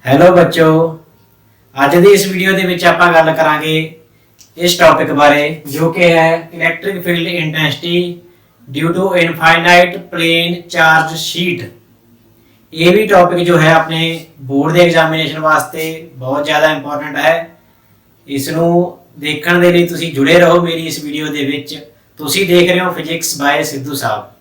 Hello बच्चों, ਅੱਜ ਦੀ ਇਸ ਵੀਡੀਓ ਦੇ ਵਿੱਚ ਆਪਾਂ ਗੱਲ ਕਰਾਂਗੇ ਇਸ ਟੌਪਿਕ ਬਾਰੇ ਜੋ ਕਿ ਹੈ electric field intensity due to infinite plane charge sheet. ये भी टॉपिक जो है अपने बोर्ड के एग्जामिनेशन वास्ते बहुत ज़्यादा इंपॉर्टेंट है। इसनों देखने के लिए तुसी जुड़े रहो मेरी इस वीडियो के विच। तुसी देख रहे हो फिजिक्स बाय सिद्धू साहब।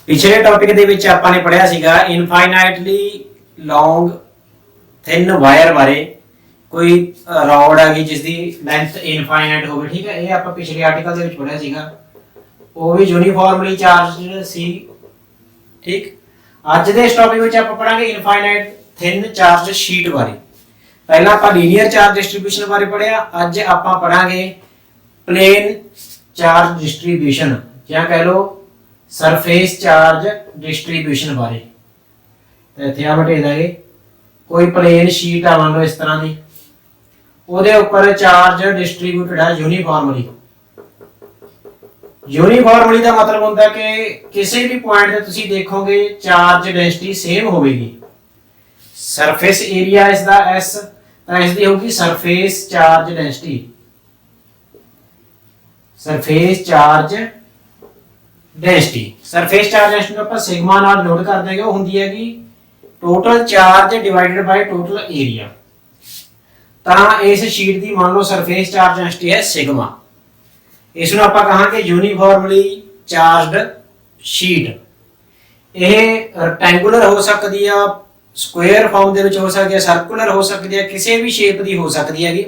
पिछले टॉपिक ਦੇ ਵਿੱਚ ਆਪਾਂ ਨੇ ਪੜਿਆ ਸੀਗਾ ਇਨਫਾਈਨਾਈਟਲੀ ਲੌਂਗ ਥਿਨ ਵਾਇਰ ਬਾਰੇ। ਕੋਈ ਰੌਡ ਆ ਗਈ ਜਿਸ ਦੀ ਲੈਂਥ ਇਨਫਾਈਨਾਈਟ ਹੋਵੇ, ਠੀਕ ਹੈ। ਇਹ ਆਪਾਂ ਪਿਛਲੇ ਆਰਟੀਕਲ ਦੇ ਵਿੱਚ ਪੜਿਆ ਸੀਗਾ। ਉਹ ਵੀ ਯੂਨੀਫਾਰਮਲੀ ਚਾਰਜਡ ਸੀ, ਠੀਕ। ਅੱਜ ਦੇ ਇਸ ਟੌਪਿਕ ਵਿੱਚ ਆਪਾਂ ਪੜਾਂਗੇ ਇਨਫਾਈਨਾਈਟ ਥਿਨ ਚਾਰਜ ਸ਼ੀਟ ਬਾਰੇ। ਪਹਿਲਾਂ ਆਪਾਂ ਲੀਨੀਅਰ ਚਾਰਜ ਡਿਸਟ੍ਰੀਬਿਊਸ਼ਨ ਬਾਰੇ ਪੜਿਆ, ਅੱਜ ਆਪਾਂ ਪੜਾਂਗੇ प्लेन चार्ज डिस्ट्रीब्यूशन ਜਾਂ कह लो सरफेस चार्ज डिस्ट्रीब्यूशन बारे। तो इत्थे आ बटे दांगे कोई प्लेन शीट आ मान लो इस तरह की, ਉਹਦੇ ਉੱਪਰ ਚਾਰਜ ਡਿਸਟ੍ਰੀਬਿਊਟਡ ਹੈ ਯੂਨੀਫਾਰਮਲੀ। ਯੂਨੀਫਾਰਮਲੀ ਦਾ ਮਤਲਬ ਹੁੰਦਾ ਕਿ ਕਿਸੇ ਵੀ ਪੁਆਇੰਟ ਤੇ ਤੁਸੀਂ ਦੇਖੋਗੇ ਚਾਰਜ ਡੈਂਸਿਟੀ ਸੇਮ ਹੋਵੇਗੀ। ਸਰਫੇਸ ਏਰੀਆ ਇਸ ਦਾ S, ਤਾਂ ਇਸ ਦੀ ਹੋਊਗੀ surface charge density. Surface charge density, surface charge density को अपन सिग्मा नाल नोट कर देंगे। वो होंदी है कि total charge divided by total area. ता इस शीट दी मान लो सरफेस चार्ज डेंसिटी है सिग्मा। इसनु ਆਪਾਂ ਕਹਾਂਗੇ यूनिफॉर्मली चार्ज्ड शीट। ਇਹ ਰੈਕਟੈਂਗੂਲਰ ਹੋ ਸਕਦੀ ਆ, ਸਕੁਅਰ ਫਾਰਮ ਦੇ ਵਿੱਚ ਹੋ ਸਕਦੀ ਹੈ, ਸਰਕੂਲਰ ਹੋ ਸਕਦੀ ਹੈ, ਕਿਸੇ ਵੀ ਸ਼ੇਪ ਦੀ ਹੋ ਸਕਦੀ ਹੈਗੀ।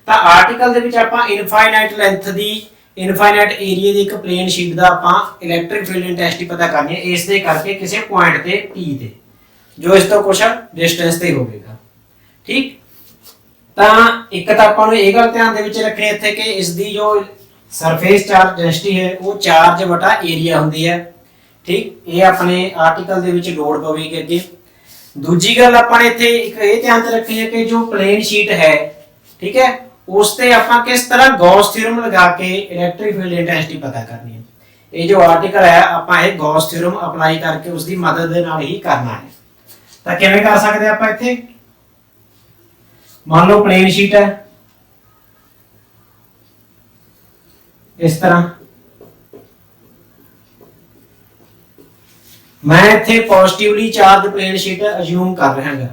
ਤਾਂ ਆਰਟੀਕਲ ਦੇ ਵਿੱਚ ਆਪਾਂ ਇਨਫਾਈਨਾਈਟ ਲੈਂਥ ਦੀ ਇਨਫਾਈਨਾਈਟ ਏਰੀਆ ਦੀ ਇੱਕ ਪਲੇਨ ਸ਼ੀਟ ਦਾ ਆਪਾਂ ਇਲੈਕਟ੍ਰਿਕ ਫੀਲਡ ਇੰਟੈਂਸਿਟੀ ਪਤਾ ਕਰਨੀ ਹੈ। ਇਸ ਦੇ ਕਰਕੇ ਕਿਸੇ ਪੁਆਇੰਟ ਤੇ P ਤੇ ਜੋ ਇਸ ਤੋਂ ਕੁਝ ਡਿਸਟੈਂਸ ਤੇ ਹੋਵੇਗਾ, ਠੀਕ। ਤਾਂ ਇੱਕ ਤਾਂ ਆਪਾਂ ਨੂੰ ਇਹ ਗੱਲ ਧਿਆਨ ਦੇ ਵਿੱਚ ਰੱਖਣੀ ਇੱਥੇ ਕਿ ਇਸ ਦੀ ਜੋ ਸਰਫੇਸ ਚਾਰਜ ਡੈਂਸਿਟੀ ਹੈ ਉਹ ਚਾਰਜ ਬਟਾ ਏਰੀਆ ਹੁੰਦੀ ਹੈ, ਠੀਕ। ਇਹ ਆਪਣੇ ਆਰਟੀਕਲ ਦੇ ਵਿੱਚ ਲੋਡ ਪਵੇਗੀ ਅੱਗੇ। ਦੂਜੀ ਗੱਲ ਆਪਾਂ ਨੇ ਇੱਥੇ ਇੱਕ ਇਹ ਧਿਆਨ ਤੇ ਰੱਖਣੀ ਹੈ ਕਿ ਜੋ ਪਲੇਨ ਸ਼ੀਟ ਹੈ, ਠੀਕ ਹੈ, उस ते ਆਪਾਂ किस तरह गॉस थ्योरम लगा के इलेक्ट्रिक फील्ड इंटेंसिटी पता करनी है। ये जो आर्टिकल है ਆਪਾਂ ਇਹ गॉस थ्योरम अप्लाई करके उसकी मदद ਦੇ ਨਾਲ ਹੀ करना है। ਤਾਂ ਕਿਵੇਂ ਕਰ ਸਕਦੇ ਆਪਾਂ ਇੱਥੇ? मान लो प्लेन शीट है इस तरह। मैं ਇੱਥੇ positively charge plane sheet assume कर रहा ਹਾਂ,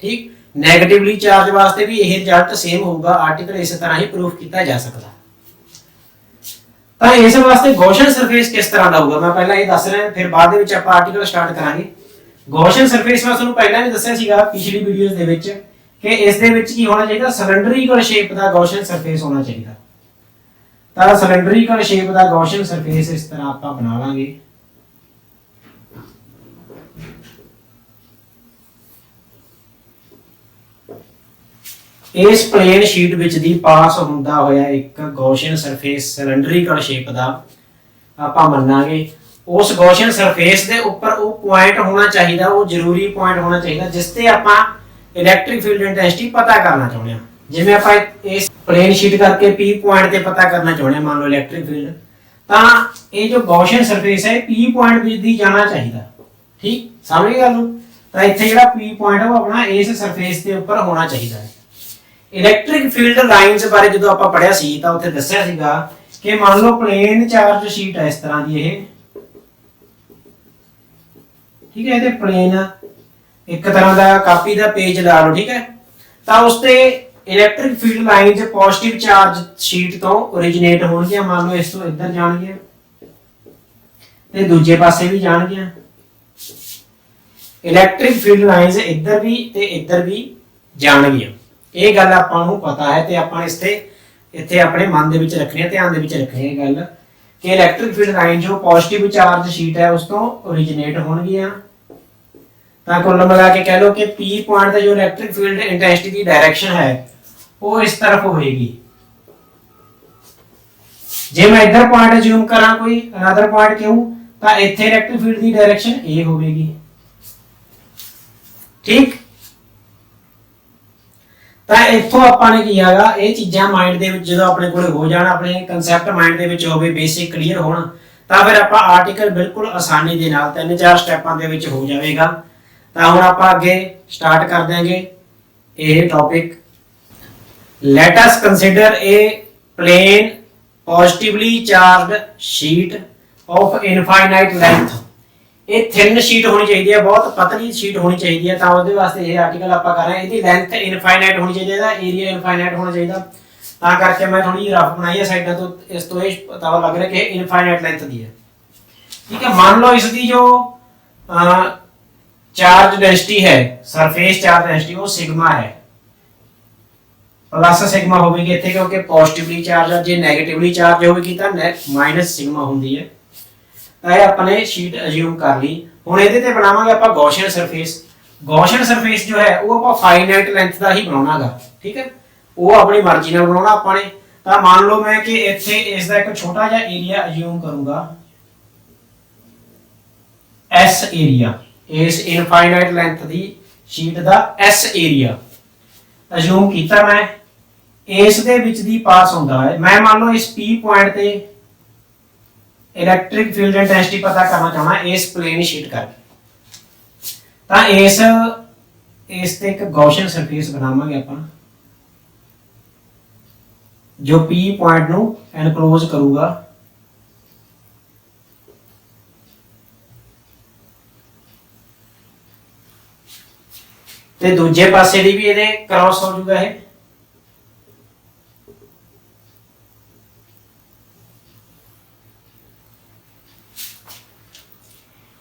ठीक। नेगेटिवली चार्ज वास्ते भी यही रिजल्ट सेम होगा। आर्टिकल इस तरह ही प्रूफ किया जा सकता। तो इस वास्ते गॉसियन सरफेस किस तरह का होगा मैं पहला ये दस रहा, फिर बाद में आप आर्टिकल स्टार्ट करांगे। गॉसियन सरफेस मैं ਤੁਹਾਨੂੰ ਪਹਿਲਾਂ ਵੀ ਦੱਸਿਆ ਸੀਗਾ ਪਿਛਲੀ ਵੀਡੀਓਜ਼ ਦੇ ਵਿੱਚ ਕਿ ਇਸ ਦੇ ਵਿੱਚ ਕੀ ਹੋਣਾ ਚਾਹੀਦਾ, ਸਿਲੰਡਰੀਕਲ ਸ਼ੇਪ ਦਾ ਗॉसियन ਸਰਫੇਸ ਹੋਣਾ ਚਾਹੀਦਾ। ਤਾਂ ਸਿਲੰਡਰੀਕਲ ਸ਼ੇਪ ਦਾ ਗॉसियन ਸਰਫੇਸ ਇਸ ਤਰ੍ਹਾਂ ਆਪਾਂ ਬਣਾ ਲਾਂਗੇ। इस प्लेन शीट विच दी पास हुंदा होया एक गॉसियन सरफेस सिलेंडरिकल शेप दा आपां मन्नांगे। उस गॉसियन सरफेस दे ऊपर वो पॉइंट होना चाहिए, वो जरूरी पॉइंट होना चाहिए जिस ते आपां इलेक्ट्रिक फील्ड इंटेंसिटी पता करना चाहुंदे हां। जिवें आपां इस प्लेन शीट करके P पॉइंट ते पता करना चाहुंदे हां, मान लो इलेक्ट्रिक फील्ड, तां ये जो गॉसियन सरफेस है P पॉइंट विच दी जाना चाहिए, ठीक। समझ गए गल? तां इत्थे जिहड़ा P पॉइंट है वो अपना इस सरफेस के ऊपर होना चाहिए है। इलैक्ट्रिक फील्ड लाइन्स बारे जो ਆਪਾਂ ਪੜਿਆ ਸੀ ਤਾਂ ਉੱਥੇ ਦੱਸਿਆ ਸੀਗਾ ਕਿ ਮੰਨ ਲਓ ਪਲੇਨ ਚਾਰਜ ਸ਼ੀਟ ਹੈ ਇਸ ਤਰ੍ਹਾਂ ਦੀ ਇਹ, ਠੀਕ ਹੈ। ਇਹਦੇ ਪਲੇਨ ਇੱਕ ਤਰ੍ਹਾਂ ਦਾ ਕਾਪੀ ਦਾ ਪੇਜ ਲਾ ਲਓ, ਠੀਕ ਹੈ। ਤਾਂ ਉਸ ਤੇ electric field lines positive charge sheet ਤੋਂ ओरिजिनेट ਹੋਣਗੀਆਂ। ਮੰਨ ਲਓ ਇਸ ਤੋਂ ਇੱਧਰ ਜਾਣਗੀਆਂ ਤੇ ਦੂਜੇ ਪਾਸੇ ਵੀ ਜਾਣਗੀਆਂ। ਇਲੈਕਟ੍ਰਿਕ ਫੀਲਡ ਲਾਈਨਸ ਇੱਧਰ ਵੀ ਤੇ ਇੱਧਰ ਵੀ ਜਾਣਗੀਆਂ। ਇਹ ਗੱਲ ਆਪਾਂ ਨੂੰ ਪਤਾ ਹੈ ਤੇ ਆਪਾਂ ਇੱਥੇ ਆਪਣੇ ਮਨ ਦੇ ਵਿੱਚ ਰੱਖਣੀ ਹੈ, ਧਿਆਨ ਦੇ ਵਿੱਚ ਰੱਖਣੀ ਹੈ ਗੱਲ ਕਿ ਇਲੈਕਟ੍ਰਿਕ ਫੀਲਡ ਲਾਈਨ ਜੋ ਪੋਜ਼ਿਟਿਵ ਚਾਰਜ ਸ਼ੀਟ ਹੈ ਉਸ ਤੋਂ ओरिजिनेट ਹੋਣਗੀਆਂ। ਤਾਂ ਕੁੱਲ ਮਿਲਾ ਕੇ ਕਹਿ ਲਓ ਕਿ P ਪੁਆਇੰਟ ਤੇ ਜੋ ਇਲੈਕਟ੍ਰਿਕ ਫੀਲਡ ਇੰਟੈਂਸਿਟੀ ਦੀ ਡਾਇਰੈਕਸ਼ਨ ਹੈ ਉਹ ਇਸ ਤਰਫ ਹੋਏਗੀ। ਜੇ ਮੈਂ ਇੱਧਰ ਪੁਆਇੰਟ ਅਜ਼ਿਊਮ ਕਰਾਂ ਕੋਈ ਅਨਦਰ ਪੁਆਇੰਟ ਕਿਉਂ, ਤਾਂ ਇੱਥੇ electric field the direction A ਹੋਵੇਗੀ, ठीक। ਤਾਂ ਇੱਥੋਂ ਆਪਾਂ ਨੇ ਕੀ ਹੈਗਾ ਇਹ ਚੀਜ਼ਾਂ ਮਾਈਂਡ ਦੇ ਵਿੱਚ ਜਦੋਂ ਆਪਣੇ ਕੋਲੇ ਹੋ ਜਾਣ, ਆਪਣੇ ਕਨਸੈਪਟ ਮਾਈਂਡ ਦੇ ਵਿੱਚ ਹੋਵੇ, ਬੇਸਿਕ ਕਲੀਅਰ ਹੋਣ, ਤਾਂ ਫਿਰ ਆਪਾਂ ਆਰਟੀਕਲ ਬਿਲਕੁਲ ਆਸਾਨੀ ਦੇ ਨਾਲ 3-4 ਸਟੈਪਾਂ ਦੇ ਵਿੱਚ ਹੋ ਜਾਵੇਗਾ। ਤਾਂ ਹੁਣ ਆਪਾਂ ਅੱਗੇ ਸਟਾਰਟ ਕਰ ਦਿਆਂਗੇ ਇਹ topic. Let us consider a plane positively charged sheet of infinite length. ਇਹ ਥਿਨ ਸ਼ੀਟ ਹੋਣੀ ਚਾਹੀਦੀ ਹੈ, ਬਹੁਤ ਪਤਲੀ ਸ਼ੀਟ ਹੋਣੀ ਚਾਹੀਦੀ ਹੈ। ਤਾਂ ਉਹਦੇ ਵਾਸਤੇ ਇਹ ਆਰਟੀਕਲ ਆਪਾਂ ਕਰ ਰਹੇ ਹਾਂ। ਇਹਦੀ ਲੈਂਥ ਇਨਫਾਈਨਾਈਟ ਹੋਣੀ ਚਾਹੀਦੀ ਹੈ, ਇਹਦਾ ਏਰੀਆ ਇਨਫਾਈਨਾਈਟ ਹੋਣਾ ਚਾਹੀਦਾ। ਤਾਂ ਕਰਕੇ ਮੈਂ ਥੋੜੀ ਰਫ ਬਣਾਈ ਹੈ ਸਾਈਡਾਂ ਤੋਂ, ਇਸ ਤੋਂ ਇਹ ਪਤਾ ਲੱਗ ਰਿਹਾ ਕਿ ਇਹ ਇਨਫਾਈਨਾਈਟ ਲੈਂਥ ਦੀ ਹੈ। ठीक है, मान लो इसकी जो चार्ज डेंसिटी है, सरफेस चार्ज डेंसिटी वो सिग्मा है, प्लस सिग्मा होगी इत्थे क्योंकि पॉजिटिवली चार्ज है, जे नेगेटिवली चार्ज होगी तो माइनस सिग्मा होंदी है। तो ये अपने शीट अज्यूम कर ली। हुण इहदे ते बनावांगे आपां गॉसियन सरफेस। गॉसियन सरफेस जो है वो आपां फाइनाइट लेंथ दा ही बनाउणागा, ठीक है, वो अपनी मर्जी नाल बनाउणा आपां ने। तां मान लो मैं कि इत्थे इस दा एक छोटा जिहा एरिया अज्यूम करूंगा, एस एरिया, इस इनफाइनाइट लेंथ दी शीट दा एस एरिया अज्यूम कीता मैं। इस दे विच दी पास होंदा है, मैं मान लो इस पी पॉइंट ते इलेक्ट्रिक फील्ड इंटेंसिटी पता करना चाहना इस प्लेन शीट करके। तां इस ते एक गॉसियन सरफेस बनावांगे आपां जो पी पॉइंट नू एनक्लोज करूगा। ते दूजे पासे दी भी ये क्रॉस हो जाएगा है।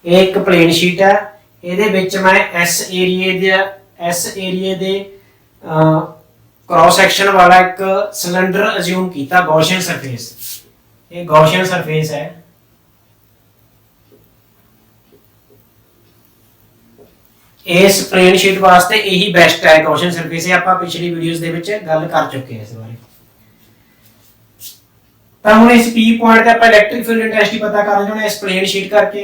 एक प्लेन शीट है, ये विच मैं एस एरिए दे क्रॉस सेक्शन वाला एक सिलेंडर अज्यूम किया, गॉसियन सरफेस। ये गॉसियन सरफेस है। इस प्लेन शीट वास्ते यही बेस्ट है गॉसियन सरफेस। आप पिछली वीडियोस दे विच गल कर चुके हैं इस बारे। तो हुण इस पी पॉइंट ते आपां इलेक्ट्रिक फील्ड इंटेंसिटी पता करना चाहते हैं इस प्लेन शीट करके,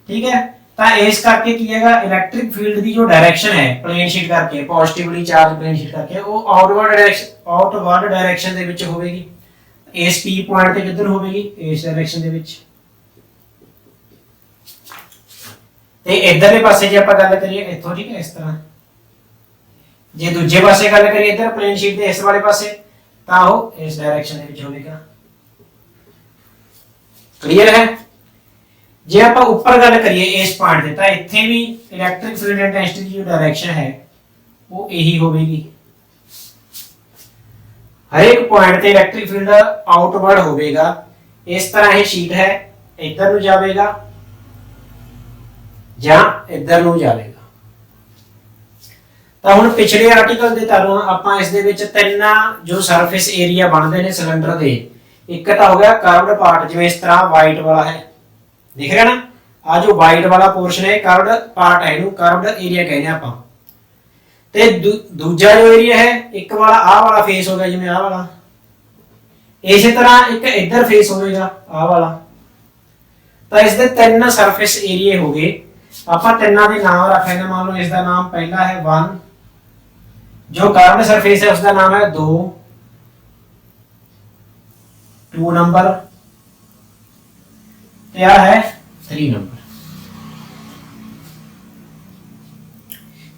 ठीक है। तो इस करके की है इलेक्ट्रिक फील्ड की जो डायरेक्शन है प्लेन शीट करके, पॉजिटिवली चार्ज प्लेन शीट करके, वो आउटवर्ड डायरेक्शन दे विच होवेगी। इस पी पॉइंट ते किधर होवेगी, इस डायरेक्शन दे विच। ते इधरले पासे जे आपां गल करिए इत्थों, ठीक है, इस तरह जे दूजे पासे गल करिए इधर प्लेन शीट दे इस वाले पासे, तां वो इस डायरेक्शन दे विच होवेगा। क्लियर है। जे आपां ऊपर गल करिए इस पॉइंट ते, तां इत्थे भी इलेक्ट्रिक फील्ड इंटेंसिटी की जो डायरेक्शन है वो यही होवेगी। हर एक पॉइंट ते इलेक्ट्रिक फील्ड आउटवर्ड होवेगा। इस तरह ही शीट है, इधर नु जावेगा ਜਾਂ ਇੱਧਰ ਨੂੰ ਜਾਵੇਗਾ। ਤਾਂ ਹੁਣ ਪਿਛਲੇ ਆਰਟੀਕਲ ਦੇ ਤਰ੍ਹਾਂ ਆਪਾਂ ਇਸ ਦੇ ਵਿੱਚ ਤਿੰਨ ਜੋ ਸਰਫੇਸ ਏਰੀਆ ਬਣਦੇ ਨੇ ਸਿਲੰਡਰ ਦੇ, ਇੱਕ ਤਾਂ ਹੋ ਗਿਆ ਕਰਵਡ ਪਾਰਟ, ਜਿਵੇਂ ਇਸ ਤਰ੍ਹਾਂ ਵਾਈਟ ਵਾਲਾ ਹੈ, ਦਿਖ ਰਿਹਾ ਨਾ, ਆ ਜੋ ਵਾਈਟ ਵਾਲਾ ਪੋਰਸ਼ਨ ਹੈ ਕਰਵਡ ਪਾਰਟ ਹੈ, ਇਹਨੂੰ ਕਰਵਡ ਏਰੀਆ ਕਹਿੰਦੇ ਆਪਾਂ। ਤੇ ਦੂਜਾ ਜੋ ਏਰੀਆ ਹੈ, ਇੱਕ ਵਾਲਾ ਆਹ ਵਾਲਾ ਫੇਸ ਹੋ ਗਿਆ, ਜਿਵੇਂ ਆਹ ਵਾਲਾ, ਇਸੇ ਤਰ੍ਹਾਂ ਇੱਕ ਇੱਧਰ ਫੇਸ ਹੋਵੇਗਾ ਆਹ ਵਾਲਾ। ਤਾਂ ਇਸ ਦੇ ਤਿੰਨ ਸਰਫੇਸ ਏਰੀਏ ਹੋ ਗਏ। ਆਪਾਂ ਤਿੰਨਾਂ ਦੇ ਨਾਮ ਰੱਖ ਲੈਣਾ। मान लो इसका नाम पहला है 1, जो कर्व्ड सरफेस है उसका नाम है 2 नंबर, क्या है 3 नंबर,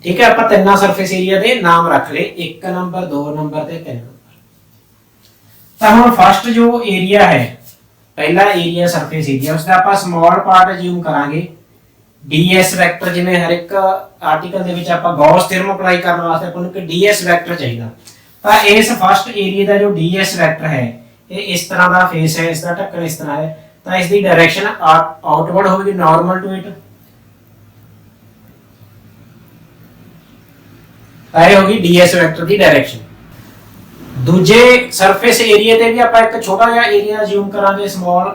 ठीक है। ਆਪਾਂ ਤਿੰਨਾਂ ਸਰਫੇਸ ਏਰੀਆ ਦੇ ਨਾਮ ਰੱਖ ਲਏ, 1 ਨੰਬਰ 2 ਨੰਬਰ ਤੇ 3 ਨੰਬਰ। ਤਾਂ ਹੁਣ ਫਸਟ ਜੋ ਏਰੀਆ ਹੈ, ਪਹਿਲਾ ਏਰੀਆ ਸਰਫੇਸ ਏਰੀਆ, उसका ਆਪਾਂ ਸਮਾਲ ਪਾਰਟ ਅਜ਼ਿਊਮ ਕਰਾਂਗੇ ds ਵੈਕਟਰ। ਜਿਵੇਂ ਹਰ ਇੱਕ ਆਰਟੀਕਲ ਦੇ ਵਿੱਚ ਆਪਾਂ ਗੌਸ ਥਿਅਰਮ ਅਪਲਾਈ ਕਰਨ ਵਾਸਤੇ ਆਪਾਂ ਨੂੰ ਇੱਕ ds ਵੈਕਟਰ ਚਾਹੀਦਾ। ਤਾਂ ਇਸ ਫਸਟ ਏਰੀਆ ਦਾ ਜੋ ds ਵੈਕਟਰ ਹੈ, ਇਹ ਇਸ ਤਰ੍ਹਾਂ ਦਾ ਫੇਸ ਹੈ, ਇਸ ਦਾ ਢੱਕਣ ਇਸ ਤਰ੍ਹਾਂ ਹੈ। ਤਾਂ ਇਸ ਦੀ ਡਾਇਰੈਕਸ਼ਨ ਆਊਟਵਰਡ ਹੋਵੇਗੀ, ਨਾਰਮਲ ਟੂ ਇਟ। ਤਾਂ ਇਹ ਹੋਗੀ ds ਵੈਕਟਰ ਦੀ ਡਾਇਰੈਕਸ਼ਨ। ਦੂਜੇ ਸਰਫੇਸ ਏਰੀਆ ਤੇ ਵੀ ਆਪਾਂ ਇੱਕ ਛੋਟਾ ਜਿਹਾ ਏਰੀਆ ਅਜ਼ਿਊਮ ਕਰਾਂਗੇ, ਸਮਾਲ।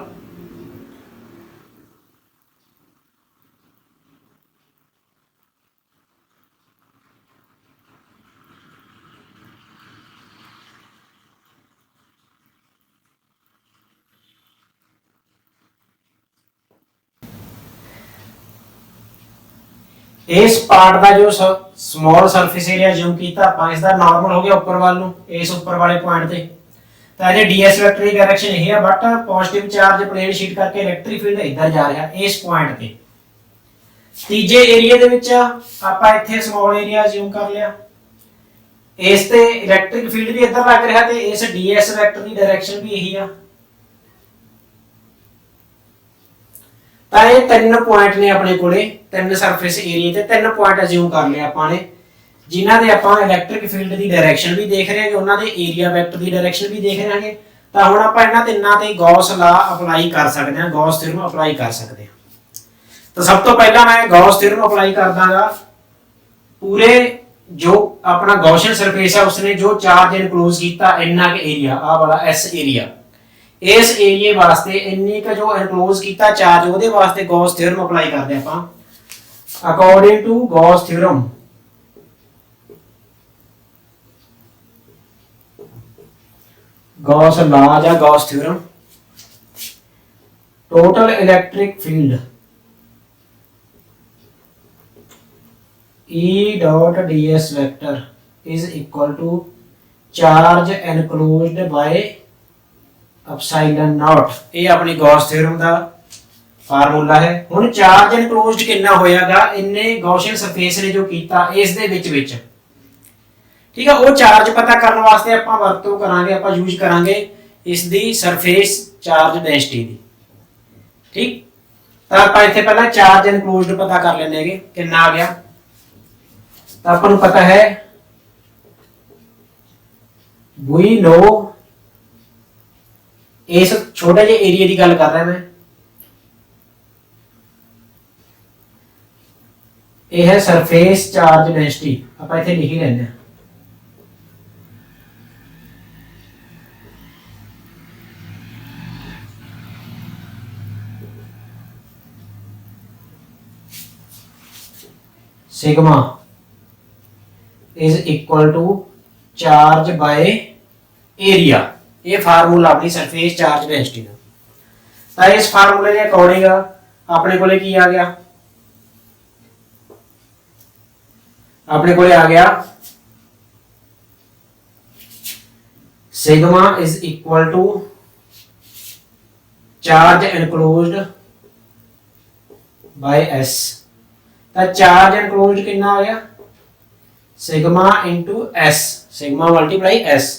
इस पार्ट का जो ਸਮਾਲ ਸਰਫੇਸ ਏਰੀਆ ਜਿਉਂ ਕੀਤਾ ਆਪਾਂ ਇਸ ਦਾ ਨਾਰਮਲ ਹੋ ਗਿਆ ਉੱਪਰ ਵੱਲ ਨੂੰ ਇਸ ਉੱਪਰ ਵਾਲੇ ਪੁਆਇੰਟ ਤੇ ਤਾਂ ਇਹਦੇ ds ਵੈਕਟਰ ਦੀ ਡਾਇਰੈਕਸ਼ਨ ਇਹ ਹੈ but positive charge plane sheet ਕਰਕੇ ਇਲੈਕਟ੍ਰਿਕ ਫੀਲਡ ਇੱਧਰ ਜਾ ਰਿਹਾ ਇਸ ਪੁਆਇੰਟ ਤੇ। ਤੀਜੇ ਏਰੀਆ ਦੇ ਵਿੱਚ ਆਪਾਂ ਇੱਥੇ ਸਮਾਲ ਏਰੀਆ ਜਿਉਂ ਕਰ ਲਿਆ ਇਸ ਤੇ ਇਲੈਕਟ੍ਰਿਕ ਫੀਲਡ ਵੀ ਇੱਧਰ ਲੱਗ ਰਿਹਾ ਤੇ ਇਸ ds ਵੈਕਟਰ ਦੀ ਡਾਇਰੈਕਸ਼ਨ ਵੀ ਇਹੀ ਆ। ਤਾਂ ਇਹ ਤਿੰਨ ਪੁਆਇੰਟ ਨੇ ਆਪਣੇ ਕੋਲੇ ਤਿੰਨ ਸਰਫੇਸ ਏਰੀਆ ਤੇ ਤਿੰਨ ਪੁਆਇੰਟ ਅਸਿਊਮ ਕਰ ਲਿਆ ਆਪਾਂ ਨੇ ਜਿਨ੍ਹਾਂ ਦੇ ਆਪਾਂ ਇਲੈਕਟ੍ਰਿਕ ਫੀਲਡ ਦੀ ਡਾਇਰੈਕਸ਼ਨ ਵੀ ਦੇਖ ਰਹੇ ਹਾਂਗੇ ਉਹਨਾਂ ਦੇ ਏਰੀਆ ਵੈਕਟਰ ਦੀ ਡਾਇਰੈਕਸ਼ਨ ਵੀ ਦੇਖ ਰਹੇ ਹਾਂਗੇ। ਤਾਂ ਹੁਣ ਆਪਾਂ ਇਹਨਾਂ ਤਿੰਨਾਂ ਤੇ ਗੌਸ ਲਾ ਅਪਲਾਈ ਕਰ ਸਕਦੇ ਹਾਂ ਗੌਸ ਥਿਊਰਮ ਅਪਲਾਈ ਕਰ ਸਕਦੇ ਹਾਂ। ਤਾਂ ਸਭ ਤੋਂ ਪਹਿਲਾਂ ਮੈਂ ਗੌਸ ਥਿਊਰਮ ਅਪਲਾਈ ਕਰਦਾਗਾ ਪੂਰੇ ਜੋ ਆਪਣਾ ਗੌਸੀਅਨ ਸਰਫੇਸ ਹੈ ਉਸਨੇ ਜੋ ਚਾਰਜ ਇਨਕਲੋਜ਼ ਕੀਤਾ ਇੰਨਾ ਕਿ ਏਰੀਆ ਆ ਵਾਲਾ S ਏਰੀਆ ਇਸ ਏਰੀਏ ਵਾਸਤੇ ਇੰਨੀ ਕ ਜੋ ਇਨਕਲੋਜ਼ ਕੀਤਾ ਚਾਰਜ ਉਹਦੇ ਵਾਸਤੇ ਗੌਸ ਥਿਊਰਮ ਅਪਲਾਈ ਕਰਦੇ ਆਪਾਂ according to Gauss theorem. Gauss law या Gauss theorem total electric field E dot ds vector is equal to charge enclosed by epsilon naught। ये अपनी गॉस थ्योरम ਦਾ ਫਾਰਮੂਲਾ ਹੈ। ਹੁਣ ਚਾਰਜ ਇਨਕਲੋਜ਼ਡ ਕਿੰਨਾ ਹੋਇਆਗਾ ਇੰਨੇ ਗੌਸੀਅਨ ਸਰਫੇਸ ਨੇ ਜੋ ਕੀਤਾ ਇਸ ਦੇ ਵਿੱਚ ਠੀਕ ਹੈ। ਉਹ ਚਾਰਜ ਪਤਾ ਕਰਨ ਵਾਸਤੇ ਆਪਾਂ ਵਰਤੋਂ ਕਰਾਂਗੇ ਆਪਾਂ ਯੂਜ਼ ਕਰਾਂਗੇ ਇਸ ਦੀ ਸਰਫੇਸ ਚਾਰਜ ਡੈਂਸਿਟੀ ਦੀ। ਠੀਕ ਤਾਂ ਆਪਾਂ ਇੱਥੇ ਪਹਿਲਾਂ ਚਾਰਜ ਇਨਕਲੋਜ਼ਡ ਪਤਾ ਕਰ ਲੈਣੇ ਹੈਗੇ ਕਿੰਨਾ ਆ ਗਿਆ। ਤਾਂ ਆਪਾਂ ਨੂੰ ਪਤਾ ਹੈ we know ਇਸ ਛੋਟੇ ਜਿਹੇ ਏਰੀਆ ਦੀ ਗੱਲ ਕਰ ਰਿਹਾ ਮੈਂ ਇਹ ਹੈ ਸਰਫੇਸ ਚਾਰਜ ਡੈਂਸਿਟੀ ਆਪਾਂ ਇੱਥੇ ਲਿਖ ਹੀ ਲੈਂਦੇ ਹਾਂ। Sigma is equal to charge by area। ये फार्मूला अपनी सरफेस चार्ज डेंसिटी का। तो इस फार्मूले के अकॉर्डिंग अपने कोले की आ गया अपने कोले आ गया sigma is equal to charge enclosed by S। Charge enclosed कितना आ गया sigma into S sigma multiply S।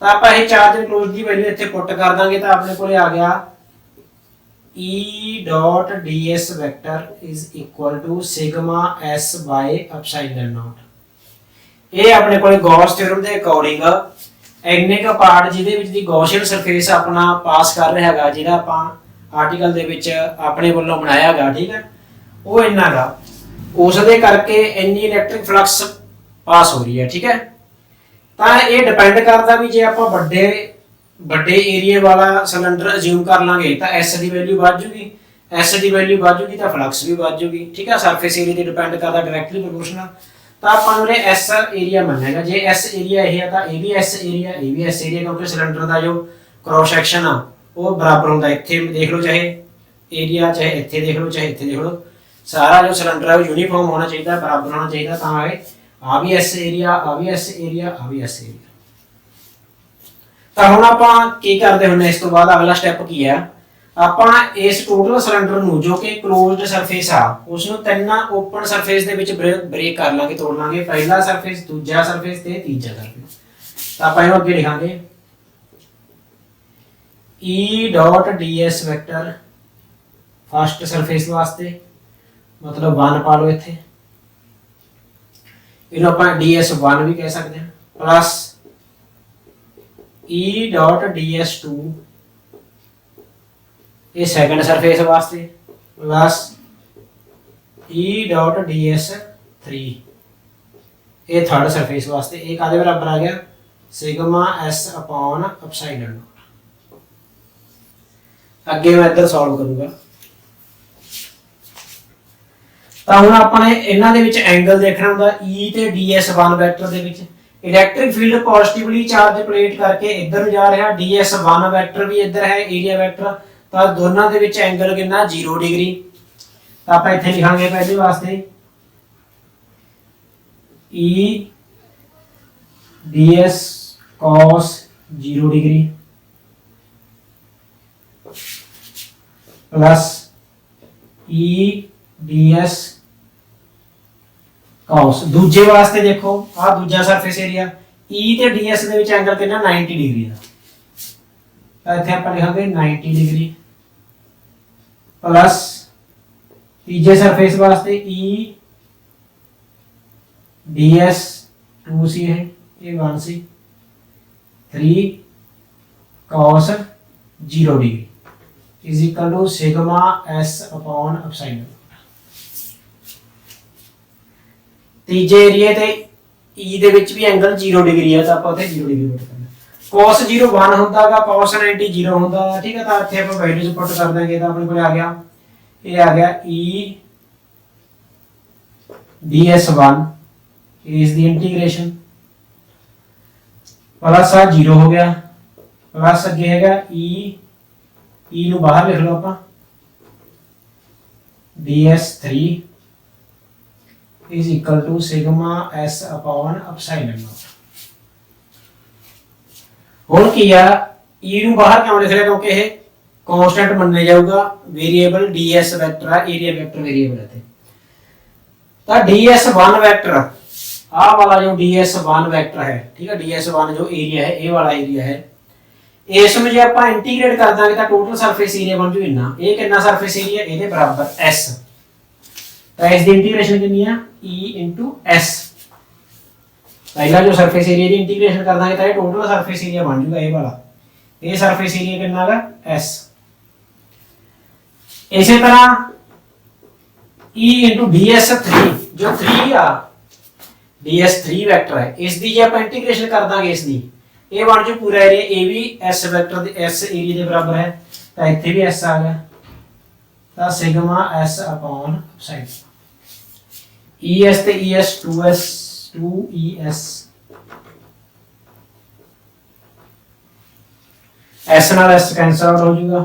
तो आप ये चार्ज एनक्लोज्ड की वैल्यू ਇੱਥੇ ਪੁੱਟ ਕਰ ਦਾਂਗੇ ਤਾਂ ਆਪਣੇ ਕੋਲੇ ਆ ਗਿਆ E dot ds vector is equal to sigma S by epsilon naught। ਇਹ ਆਪਣੇ ਕੋਲੇ ਗੌਸ ਥਿਊਰਮ ਦੇ ਅਕੋਰਡਿੰਗ ਇੰਨੇ ਕ ਪਾਰਟ ਜਿਹਦੇ ਵਿੱਚ ਦੀ ਗੌਸੀਅਨ ਸਰਫੇਸ ਆਪਣਾ ਪਾਸ ਕਰ ਰਿਹਾ ਹੈਗਾ ਜਿਹੜਾ ਆਪਾਂ ਆਰਟੀਕਲ ਦੇ ਵਿੱਚ ਆਪਣੇ ਵੱਲੋਂ ਬਣਾਇਆ ਹੈਗਾ ਠੀਕ ਹੈ ਉਹ ਇੰਨਾ ਦਾ ਉਸ ਦੇ ਕਰਕੇ ਇੰਨੀ ਇਲੈਕਟ੍ਰਿਕ ਫਲਕਸ ਪਾਸ ਹੋ ਰਹੀ ਹੈ ਠੀਕ ਹੈ। ਤਾਂ ਇਹ ਡਿਪੈਂਡ ਕਰਦਾ ਵੀ ਜੇ ਆਪਾਂ ਵੱਡੇ ਏਰੀਆ ਵਾਲਾ ਸਿਲੰਡਰ ਅਸਿਊਮ ਕਰ ਲਾਂਗੇ ਤਾਂ S ਦੀ ਵੈਲਿਊ ਵੱਧ ਜੂਗੀ S ਦੀ ਵੈਲਿਊ ਵੱਧ ਜੂਗੀ ਤਾਂ ਫਲਕਸ ਵੀ ਵੱਧ ਜੂਗੀ ਠੀਕ ਹੈ। ਸਰਫੇਸ ਏਰੀਆ ਤੇ ਡਿਪੈਂਡ ਕਰਦਾ ਡਾਇਰੈਕਟਲੀ ਪ੍ਰੋਪੋਰਸ਼ਨਲ। ਤਾਂ ਆਪਾਂ ਨੂੰ ਇਹ S ਏਰੀਆ ਮੰਨੇਗਾ ਜੇ S ਏਰੀਆ ਇਹ ਹੈ ਤਾਂ ਇਹ ਵੀ S ਏਰੀਆ ਇਹ ਵੀ S ਏਰੀਆ ਕਿਉਂਕਿ ਸਿਲੰਡਰ ਦਾ ਜੋ ਕ੍ਰੋਸ ਸੈਕਸ਼ਨ ਆ ਉਹ ਬਰਾਬਰ ਹੁੰਦਾ। ਇੱਥੇ ਦੇਖ ਲਓ ਚਾਹੇ ਏਰੀਆ ਚਾਹੇ ਇੱਥੇ ਦੇਖ ਲਓ ਚਾਹੇ ਇੱਥੇ ਦੇਖ ਲਓ सारा जो सिलेंडर है वो यूनिफॉर्म होना चाहिए बराबर होना चाहिए ਤਾਂ ਹੈ ਆ ਵੀ S ਏਰੀਆ ਆ ਵੀ S ਏਰੀਆ ਆ ਵੀ S ਏਰੀਆ। ਤਾਂ ਹੁਣ ਆਪਾਂ ਕੀ ਕਰਦੇ ਹੁੰਨੇ ਇਸ ਤੋਂ ਬਾਅਦ ਅਗਲਾ ਸਟੈਪ ਕੀ ਹੈ ਆਪਾਂ ਇਸ ਟੋਟਲ ਸਿਲੰਡਰ ਨੂੰ ਜੋ ਕਿ ਕਲੋਜ਼ਡ ਸਰਫੇਸ ਆ ਉਸ ਨੂੰ ਤਿੰਨ ਓਪਨ ਸਰਫੇਸ ਦੇ ਵਿੱਚ ਬ੍ਰੇਕ ਕਰ ਲਾਂਗੇ ਤੋੜ ਲਾਂਗੇ ਪਹਿਲਾ ਸਰਫੇਸ ਦੂਜਾ ਸਰਫੇਸ ਤੇ ਤੀਜਾ ਸਰਫੇਸ। ਤਾਂ ਆਪਾਂ ਇਹਨੂੰ ਅੱਗੇ ਲਿਖਾਂਗੇ E dot ds vector first surface ਵਾਸਤੇ मतलब 1 पा लो इत्थे इन्हों ਆਪਾਂ ds1 भी कह सकते हैं प्लस E dot ds2 ये सेकंड सरफेस वास्ते प्लस E dot ds3 ये थर्ड सरफेस वास्ते एक आधे बराबर आ गया sigma S upon epsilon not. अगे मैं इधर सॉल्व करूंगा। ਤਾਂ ਹੁਣ ਆਪਾਂ ਨੇ ਇਹਨਾਂ ਦੇ ਵਿੱਚ ਐਂਗਲ ਦੇਖਣਾ ਹੁੰਦਾ E ਤੇ ds1 ਵੈਕਟਰ ਦੇ ਵਿੱਚ electric field positively charge plate ਕਰਕੇ ਇੱਧਰ ਨੂੰ ਜਾ ਰਿਹਾ ds1 ਵੈਕਟਰ ਵੀ ਇੱਧਰ ਹੈ ਏਰੀਆ ਵੈਕਟਰ ਤਾਂ ਦੋਨਾਂ ਦੇ ਵਿੱਚ ਐਂਗਲ ਕਿੰਨਾ 0 ਡਿਗਰੀ। ਤਾਂ ਆਪਾਂ ਇੱਥੇ ਲਿਖਾਂਗੇ ਪਹਿਲੇ ਵਾਸਤੇ E ds cos 0 degree plus E ds cos दूजे वास्ते देखो आ दूजा सरफेस एरिया E ਤੇ ds ਦੇ ਵਿੱਚ ਐਂਗਲ ਕਿੰਨਾ 90 डिग्री ਦਾ ਤਾਂ ਇੱਥੇ ਆਪਾਂ ਲਿਖਾਂਗੇ 90 डिग्री प्लस तीजे सरफेस वास्ते E ds 2c है ये 1c 3 cos 0 degree is equal to sigma s upon epsilon. तीजे एरिया ते E ਦੇ ਵਿੱਚ ਵੀ ਐਂਗਲ 0 डिग्री है तो ਆਪਾਂ ਉੱਥੇ 0 डिग्री ਪੁੱਟ ਕਰਨਾ cos 0 1 ਹੁੰਦਾਗਾ cos 90 0 ਹੁੰਦਾ ਠੀਕ ਹੈ। ਤਾਂ ਇੱਥੇ ਆਪਾਂ ਵੈਲਿਊਜ਼ ਪੁੱਟ ਕਰ ਦਾਂਗੇ ਤਾਂ ਆਪਣੇ ਕੋਲ ਆ ਗਿਆ ਇਹ ਆ ਗਿਆ E ds1 is the integration plus आ 0 हो गया प्लस अगे हैगा E ਨੂੰ ਬਾਹਰ ਲਿਖ ਲਓ ਆਪਾਂ ds3 is equal to sigma s upon epsilon naught। ਹੁਣ ਕੀ ਆ E ਨੂੰ ਬਾਹਰ ਕਿਉਂ ਲਿਖ ਲਿਆ ਕਿਉਂਕਿ ਇਹ कांस्टेंट ਮੰਨਿਆ ਜਾਊਗਾ वेरिएबल ds वेक्टर ਆ एरिया वेक्टर वेरिएबल ਹੈ ਤੇ ਤਾਂ ds1 वेक्टर आ वाला जो ds1 वेक्टर है ठीक है ds1 जो एरिया है ये वाला एरिया है इसमें जो ਆਪਾਂ इंटीग्रेट कर ਦਾਂਗੇ ਤਾਂ टोटल सरफेस एरिया बन जू इतना ये कितना सरफेस एरिया ਇਹਦੇ बराबर s ਤਾਂ ਇਸ ਦੀ इंटीग्रेशन कितनी है e s पहला जो सरफेस एरिया ਦੀ इंटीग्रेशन कर ਦਾਂਗੇ ਤਾਂ ਇਹ टोटल सरफेस एरिया बन जूगा ये वाला ये सरफेस एरिया कितना है s इसी तरह e ds3 जो 3 आ ds3 वेक्टर है इस दी जे ਆਪਾਂ इंटीग्रेशन कर ਦਾਂਗੇ ਇਸ ਦੀ ਇਹ ਬਣ ਜੂ ਪੂਰਾ ਏਰੀਆ ਇਹ ਵੀ s वेक्टर ਦੇ s ਏਰੀਆ ਦੇ ਬਰਾबर है ਤਾਂ ਇੱਥੇ ਵੀ s ਆ ਗਿਆ ਤਾਂ sigma s upon sine es ਤੇ es 2es s ਨਾਲ s कैंसिल आउट हो जाएगा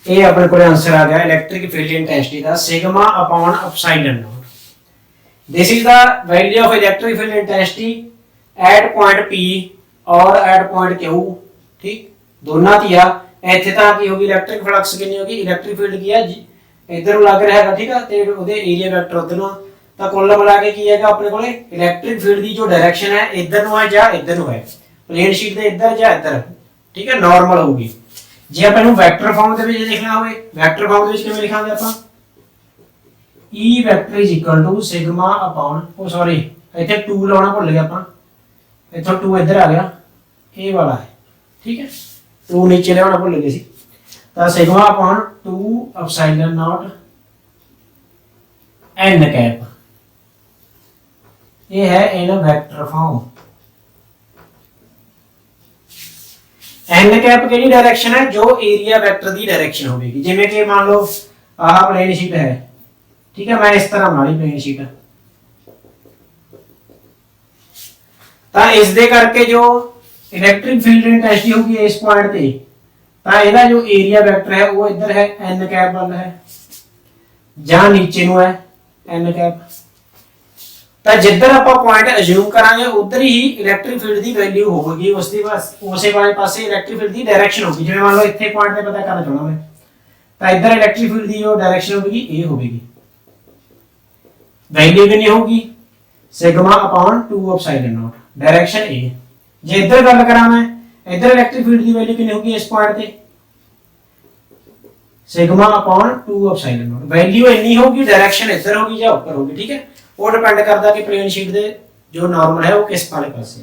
ये अपने को आंसर आ गया इलेक्ट्रिक फील्ड इंटेंसिटी दा sigma upon epsilon not. This is the value of electric field intensity at point P और एट पॉइंट Q ठीक दोनों ती आ ਇੱਥੇ ਤਾਂ ਕੀ ਹੋਗੀ ਇਲੈਕਟ੍ਰਿਕ ਫਲਕਸ ਕਿੰਨੀ ਹੋਗੀ ਇਲੈਕਟ੍ਰਿਕ ਫੀਲਡ ਕੀ ਹੈ ਇਧਰ ਲੱਗ ਰਿਹਾ ਹੈਗਾ ਠੀਕ ਹੈ ਤੇ ਉਹਦੇ ਏਰੀਆ ਵੈਕਟਰ ਉਧਰ ਨੂੰ ਤਾਂ ਕੁੱਲ ਮਿਲਾ ਕੇ ਕੀ ਹੈਗਾ ਆਪਣੇ ਕੋਲੇ ਇਲੈਕਟ੍ਰਿਕ ਫੀਲਡ ਦੀ ਜੋ ਡਾਇਰੈਕਸ਼ਨ ਹੈ ਇਧਰ ਨੂੰ ਹੈ ਜਾਂ ਇਧਰ ਨੂੰ ਹੈ ਪਲੇਨ ਸ਼ੀਟ ਦੇ ਇਧਰ ਜਾਂ ਇਧਰ ਠੀਕ ਹੈ ਨਾਰਮਲ ਹੋਊਗੀ। ਜੇ ਆਪਾਂ ਇਹਨੂੰ ਵੈਕਟਰ ਫਾਰਮ ਦੇ ਵਿੱਚ ਲਿਖਣਾ ਹੋਵੇ ਵੈਕਟਰ ਫਾਰਮ ਦੇ ਵਿੱਚ ਕਿਵੇਂ ਲਿਖਾਂਗੇ ਆਪਾਂ E vector is equal to sigma upon ਉਹ ਸੌਰੀ ਇੱਥੇ 2 ਲਾਉਣਾ ਭੁੱਲ ਗਏ ਆਪਾਂ ਇੱਥੋਂ 2 ਇੱਧਰ ਆ ਗਿਆ ਇਹ ਵਾਲਾ ਹੈ ਠੀਕ ਹੈ 2 नीचे ਲਿਆਉਣਾ ਭੁੱਲ ਗਏ ਸੀ ਤਾਂ sigma upon 2 epsilon naught n cap ਇਹ ਹੈ in vector form n cap केड़ी डायरेक्शन है जो एरिया वेक्टर दी डायरेक्शन होगी जिवें कि मान लो आह प्लेन शीट है ठीक है मैं इस तरह बना ली प्लेन शीट ता इस दे करके जो इलेक्ट्रिक फील्ड इंटेंसिटी होगी इस पॉइंट पे ता ਇਹਦਾ जो एरिया वेक्टर है वो इधर है n कैप वाला है जहां नीचे नु है n कैप ਤਾਂ ਜਿੱਧਰ ਆਪਾਂ ਪੁਆਇੰਟ ਅਜ਼ੂਮ ਕਰਾਂਗੇ ਉਧਰ ਹੀ ਇਲੈਕਟ੍ਰਿਕ ਫੀਲਡ ਦੀ ਵੈਲਿਊ ਹੋਵੇਗੀ ਉਸ ਦੀ ਬਸ ਉਸੇ ਵਾਲੇ ਪਾਸੇ ਇਲੈਕਟ੍ਰਿਕ ਫੀਲਡ ਦੀ ਡਾਇਰੈਕਸ਼ਨ ਹੋਗੀ ਜਿਵੇਂ ਮੰਨ ਲਓ ਇੱਥੇ ਪੁਆਇੰਟ ਤੇ ਪਤਾ ਕਰਨਾ ਚਾਹੁੰਦਾ ਮੈਂ ਤਾਂ ਇੱਧਰ ਇਲੈਕਟ੍ਰਿਕ ਫੀਲਡ ਦੀ ਜੋ ਡਾਇਰੈਕਸ਼ਨ ਹੋਵੇਗੀ ਇਹ ਹੋਵੇਗੀ ਵੈਲਿਊ ਕਿੰਨੀ ਹੋਗੀ sigma upon 2 epsilon not direction ए जे इधर गल करा मैं इधर इलेक्ट्रिक फील्ड की वैल्यू कितनी होगी इस पॉइंट पे sigma upon 2 epsilon not value इतनी होगी डायरेक्शन इधर होगी या ऊपर होगी ठीक है वो डिपेंड करता कि प्लेन शीट दे जो नॉर्मल है वो किस वाले पासे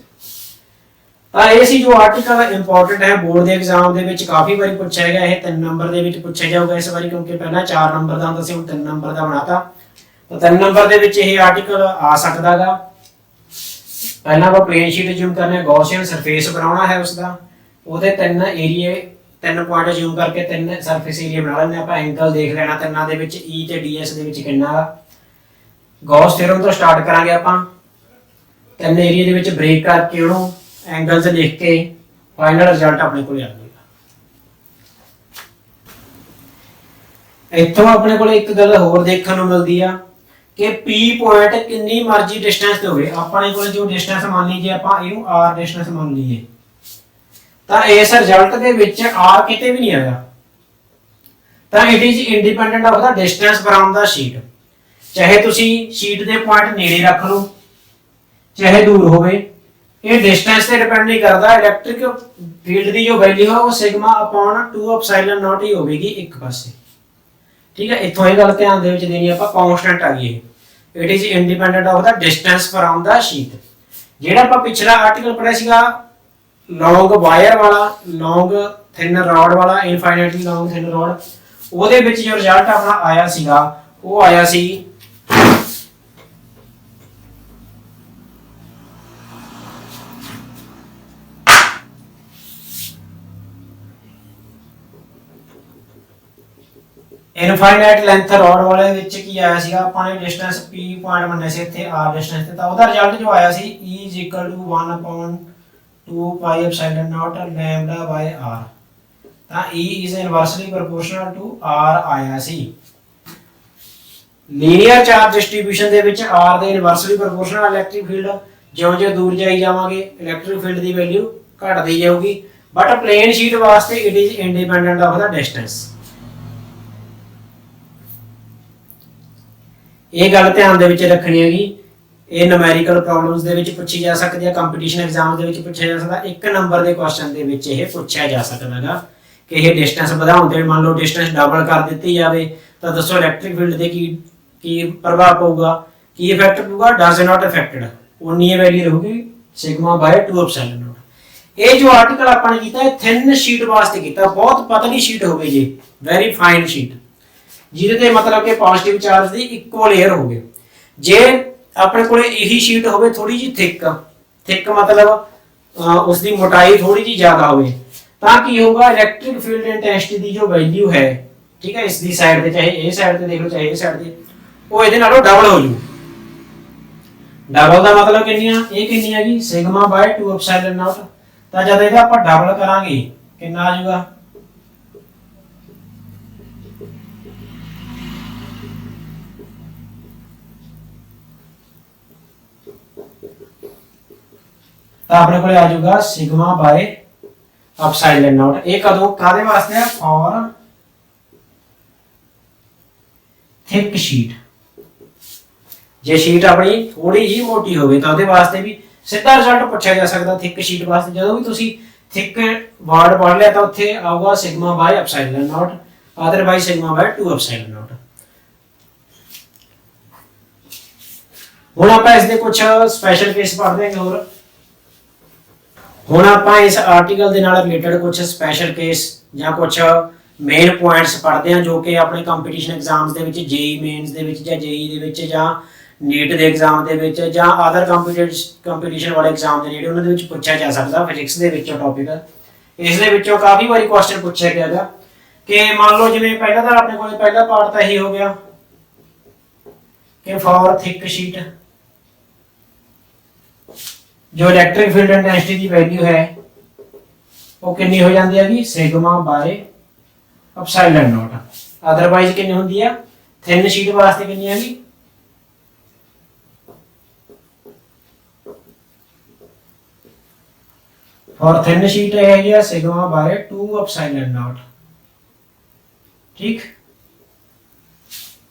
ਤਾਂ ਇਹ ਸੀ ਜੋ ਆਰਟੀਕਲ ਇੰਪੋਰਟੈਂਟ ਹੈ ਬੋਰਡ ਦੇ ਐਗਜ਼ਾਮ ਦੇ ਵਿੱਚ ਕਾਫੀ ਵਾਰੀ ਪੁੱਛਿਆ ਗਿਆ ਇਹ 3 ਨੰਬਰ ਦੇ ਵਿੱਚ ਪੁੱਛਿਆ ਜਾਊਗਾ ਇਸ ਵਾਰੀ ਕਿਉਂਕਿ ਪਹਿਲਾਂ 4 ਨੰਬਰ ਦਾ ਹੁੰਦਾ ਸੀ ਹੁਣ 3 ਨੰਬਰ ਦਾ ਬਣਾਤਾ ਤਾਂ 3 ਨੰਬਰ ਦੇ ਵਿੱਚ ਇਹ ਆਰਟੀਕਲ ਆ ਸਕਦਾਗਾ ਪਹਿਲਾਂ ਆਪਾਂ ਪਲੇਨ ਸ਼ੀਟ ਜ਼ੂਮ ਕਰਨੇ ਗੌਸੀਅਨ ਸਰਫੇਸ ਬਣਾਉਣਾ ਹੈ ਉਸ ਦਾ ਉਹਦੇ ਤਿੰਨ ਏਰੀਏ 3 ਪੁਆਇੰਟ ਜ਼ੂਮ ਕਰਕੇ 3 ਸਰਫੇਸ ਏਰੀਆ ਬਣਾ ਲੈਣੇ ਆਪਾਂ ਐਂਗਲ ਦੇਖ ਲੈਣਾ ਤਿੰਨਾਂ ਦੇ ਵਿੱਚ E ਤੇ DS ਦੇ ਵਿੱਚ ਕਿੰਨਾ ਆ ਗੌਸ ਥਿਓਰਮ ਤੋਂ ਸਟਾਰਟ ਕਰਾਂਗੇ ਆਪਾਂ ਤਿੰਨ ਏਰੀਆ ਦੇ ਵਿੱਚ ਬ੍ਰੇਕ ਕਰਕੇ ਉਹਨੂੰ एंगल्स लिख के फाइनल रिजल्ट अपने को आ जाएगा। इत्थों अपने को एक गल होर देखने को मिलती है कि पी पॉइंट कितनी मर्जी डिस्टेंस ते होवे, अपने को जो डिस्टेंस मान लीजिए आप इनू आर डिस्टेंस मान लीजिए, तो इस रिजल्ट के विच आर किते भी नहीं आया, तो it is independent of the distance from the sheet. चाहे तुसी शीट के पॉइंट नेड़े रख लो चाहे दूर होवे, ये डिस्टेंस से डिपेंड नहीं करता। इलेक्ट्रिक फील्ड की जो वैल्यू है वो सिग्मा अपॉन 2 एप्सिलॉन नॉट ही होगी एक पासे। ठीक है, इत्थों ये गल ध्यान दे विच देनी आपां कांस्टेंट आ गई, it is independent of the distance from the sheet. जेड़ा आपां पिछला आर्टिकल पढ़िया सीगा लॉन्ग वायर वाला, लॉन्ग थिन रॉड वाला, इनफाइनाइटली लॉन्ग थिन रॉड, ਉਹਦੇ ਵਿੱਚ जो रिजल्ट अपना आया सीगा वो आया सी इनफाइनाइट लेंथ रॉड वाले ਵਿੱਚ ਕੀ ਆਇਆ ਸੀਗਾ ਆਪਾਂ ਨੇ ਡਿਸਟੈਂਸ p ਪੁਆਇੰਟ ਮੰਨੇ ਸੀ ਇੱਥੇ r ਡਿਸਟੈਂਸ ਤੇ, ਤਾਂ ਉਹਦਾ ਰਿਜ਼ਲਟ ਜੋ ਆਇਆ ਸੀ e 1/2 pi epsilon not lambda by r, ਤਾਂ e is inversely proportional to r ਆਇਆ ਸੀ। ਲੀਨੀਅਰ ਚਾਰਜ ਡਿਸਟ੍ਰੀਬਿਊਸ਼ਨ ਦੇ ਵਿੱਚ r ਦੇ ਇਨਵਰਸਲੀ ਪ੍ਰੋਪੋਰਸ਼ਨਲ ਇਲੈਕਟ੍ਰਿਕ ਫੀਲਡ ਜਿਉਂ-ਜਿਉਂ ਦੂਰ ਜਾਈ ਜਾਵਾਂਗੇ ਇਲੈਕਟ੍ਰਿਕ ਫੀਲਡ ਦੀ ਵੈਲਿਊ ਘਟਦੀ ਜਾਊਗੀ, ਬਟ ਪਲੇਨ ਸ਼ੀਟ ਵਾਸਤੇ it is independent of the distance. ਇਹ ਗੱਲ ਧਿਆਨ ਦੇ ਵਿੱਚ ਰੱਖਣੀ ਹੈਗੀ। ਇਹ ਨੂਮੈਰੀਕਲ ਪ੍ਰੋਬਲਮਸ ਦੇ ਵਿੱਚ ਪੁੱਛੀ ਜਾ ਸਕਦੀ ਹੈ, ਕੰਪੀਟੀਸ਼ਨ ਐਗਜ਼ਾਮ ਦੇ ਵਿੱਚ ਪੁੱਛਿਆ ਜਾ ਸਕਦਾ, ਇੱਕ ਨੰਬਰ ਦੇ ਕੁਐਸਚਨ ਦੇ ਵਿੱਚ ਇਹ ਪੁੱਛਿਆ ਜਾ ਸਕਦਾ ਹੈਗਾ ਕਿ ਇਹ ਡਿਸਟੈਂਸ ਵਧਾਉਣ ਤੇ ਮੰਨ ਲਓ ਡਿਸਟੈਂਸ ਡਬਲ ਕਰ ਦਿੱਤੀ ਜਾਵੇ ਤਾਂ ਦੱਸੋ ਇਲੈਕਟ੍ਰਿਕ ਫੀਲਡ ਤੇ ਕੀ ਪ੍ਰਭਾਵ ਪਊਗਾ, ਕੀ ਇਫੈਕਟ ਪਊਗਾ, ਡਸ ਨਾਟ ਅਫੈਕਟਡ, ਉਨੀ ਵੈਲਿਊ ਰਹੂਗੀ ਸਿਗਮਾ ਬਾਈ 2 ਐਪਸਿਲਨ ਨੋਟ। ਇਹ ਜੋ ਆਰਟੀਕਲ ਆਪਾਂ ਨੇ ਕੀਤਾ ਹੈ ਥਿਨ ਸ਼ੀਟ ਵਾਸਤੇ ਕੀਤਾ, ਬਹੁਤ ਪਤਲੀ ਸ਼ੀਟ ਹੋਵੇ ਜੀ, ਵੈਰੀ ਫਾਈਨ ਸ਼ੀਟ, ਜਿਹਦੇ ਤੇ मतलब कि पॉजिटिव चार्ज ਦੀ ਇੱਕੋ ਲੇਅਰ ਹੋਵੇ। ਜੇ ਆਪਣੇ ਕੋਲੇ ਇਹੀ ਸ਼ੀਟ ਹੋਵੇ ਥੋੜੀ ਜੀ ਥਿਕ मतलब ਉਸ ਦੀ ਮੋਟਾਈ ਥੋੜੀ ਜੀ ਜ਼ਿਆਦਾ ਹੋਵੇ, ਤਾਂ ਕੀ ਹੋਊਗਾ ਇਲੈਕਟ੍ਰਿਕ ਫੀਲਡ ਇੰਟੈਂਸਿਟੀ ਦੀ ਜੋ ਵੈਲਿਊ ਹੈ, ਠੀਕ ਹੈ, ਇਸ ਦੀ ਸਾਈਡ ਤੇ ਚਾਹੇ ਇਹ ਸਾਈਡ ਤੇ ਦੇਖ ਲਓ ਚਾਹੇ ਇਹ ਸਾਈਡ ਤੇ, ਉਹ ਇਹਦੇ ਨਾਲੋਂ ਡਬਲ ਹੋ ਜੂ। ਡਬਲ ਦਾ ਮਤਲਬ ਕਿੰਨੀ ਆ, ਇਹ ਕਿੰਨੀ ਹੈਗੀ ਸਿਗਮਾ ਬਾਈ 2 ਐਪਸਿਲਨ ਨੋਟ, ਤਾਂ ਜਦ ਇਹਦਾ ਆਪਾਂ ਡਬਲ ਕਰਾਂਗੇ ਕਿੰਨਾ ਆ ਜਾਊਗਾ, ਤਾਂ ਆਪਣੇ ਕੋਲੇ ਆ ਜਾਊਗਾ ਸਿਗਮਾ ਬਾਈ ਐਪਸਿਲਨ ਨੋਟ। ਇਹ ਕਦੋਂ ਕਾਦੇ ਵਾਸਤੇ ਹੈ, ਫॉर ਥਿਕ ਸ਼ੀਟ। ਜੇ ਸ਼ੀਟ ਆਪਣੀ ਥੋੜੀ ਜੀ ਮੋਟੀ ਹੋਵੇ ਤਾਂ ਉਹਦੇ ਵਾਸਤੇ ਵੀ ਸਿੱਧਾ ਰਿਜ਼ਲਟ ਪੁੱਛਿਆ ਜਾ ਸਕਦਾ। ਥਿਕ ਸ਼ੀਟ ਵਾਸਤੇ ਜਦੋਂ ਵੀ ਤੁਸੀਂ ਥਿਕ ਵਰਡ ਪੜ੍ਹ ਲਿਆ ਤਾਂ ਉੱਥੇ ਆਊਗਾ sigma by epsilon note, otherwise sigma by 2 epsilon note. ਹੁਣ ਆਪਾਂ ਇਸ ਦੇ ਕੁਝ ਸਪੈਸ਼ਲ ਕੇਸ ਪੜ੍ਹਦੇ ਹਾਂ ਹੋਰ। ਹੁਣ ਆਪਾਂ ਇਸ ਆਰਟੀਕਲ ਦੇ ਨਾਲ ਰਿਲੇਟਡ ਕੁਝ ਸਪੈਸ਼ਲ ਕੇਸ ਜਾਂ ਕੁਝ ਮੇਨ ਪੁਆਇੰਟਸ ਪੜ੍ਹਦੇ ਹਾਂ ਜੋ ਕਿ ਆਪਣੇ ਕੰਪੀਟੀਸ਼ਨ ਐਗਜ਼ਾਮਸ ਦੇ ਵਿੱਚ ਜੇਈ ਮੇਨਸ ਦੇ ਵਿੱਚ ਜਾਂ ਜੇਈ ਦੇ ਵਿੱਚ ਜਾਂ ਨੀਟ ਦੇ ਐਗਜ਼ਾਮ ਦੇ ਵਿੱਚ ਜਾਂ ਅਦਰ ਕੰਪੀਟੀਸ਼ਨ ਵਾਲੇ ਐਗਜ਼ਾਮ ਦੇ ਜਿਹੜੇ ਉਹਨਾਂ ਦੇ ਵਿੱਚ ਪੁੱਛਿਆ ਜਾ ਸਕਦਾ। ਫਿਜ਼ਿਕਸ ਦੇ ਵਿੱਚੋਂ ਟੌਪਿਕ ਇਸ ਦੇ ਵਿੱਚੋਂ ਕਾਫੀ ਵਾਰੀ ਕੁਐਸਚਨ ਪੁੱਛਿਆ ਗਿਆ ਹੈਗਾ ਕਿ ਮੰਨ ਲਓ ਜਿਵੇਂ ਪਹਿਲਾਂ ਤਾਂ ਆਪਣੇ ਕੋਲ ਪਹਿਲਾ ਪਾਰਟ ਤਾਂ ਇਹੀ ਹੋ ਗਿਆ ਕਿ ਫॉर ਥਿਕ ਸ਼ੀਟ जो इलेक्ट्रिक फील्ड इंटेंसिटी की वैल्यू है वो कितनी हो जाती है sigma by epsilon not, otherwise कितनी होती है थिन शीट वास्ते कितनी है फॉर थिन शीट है सिग्मा बाय 2 एप्सिलॉन नॉट। ठीक,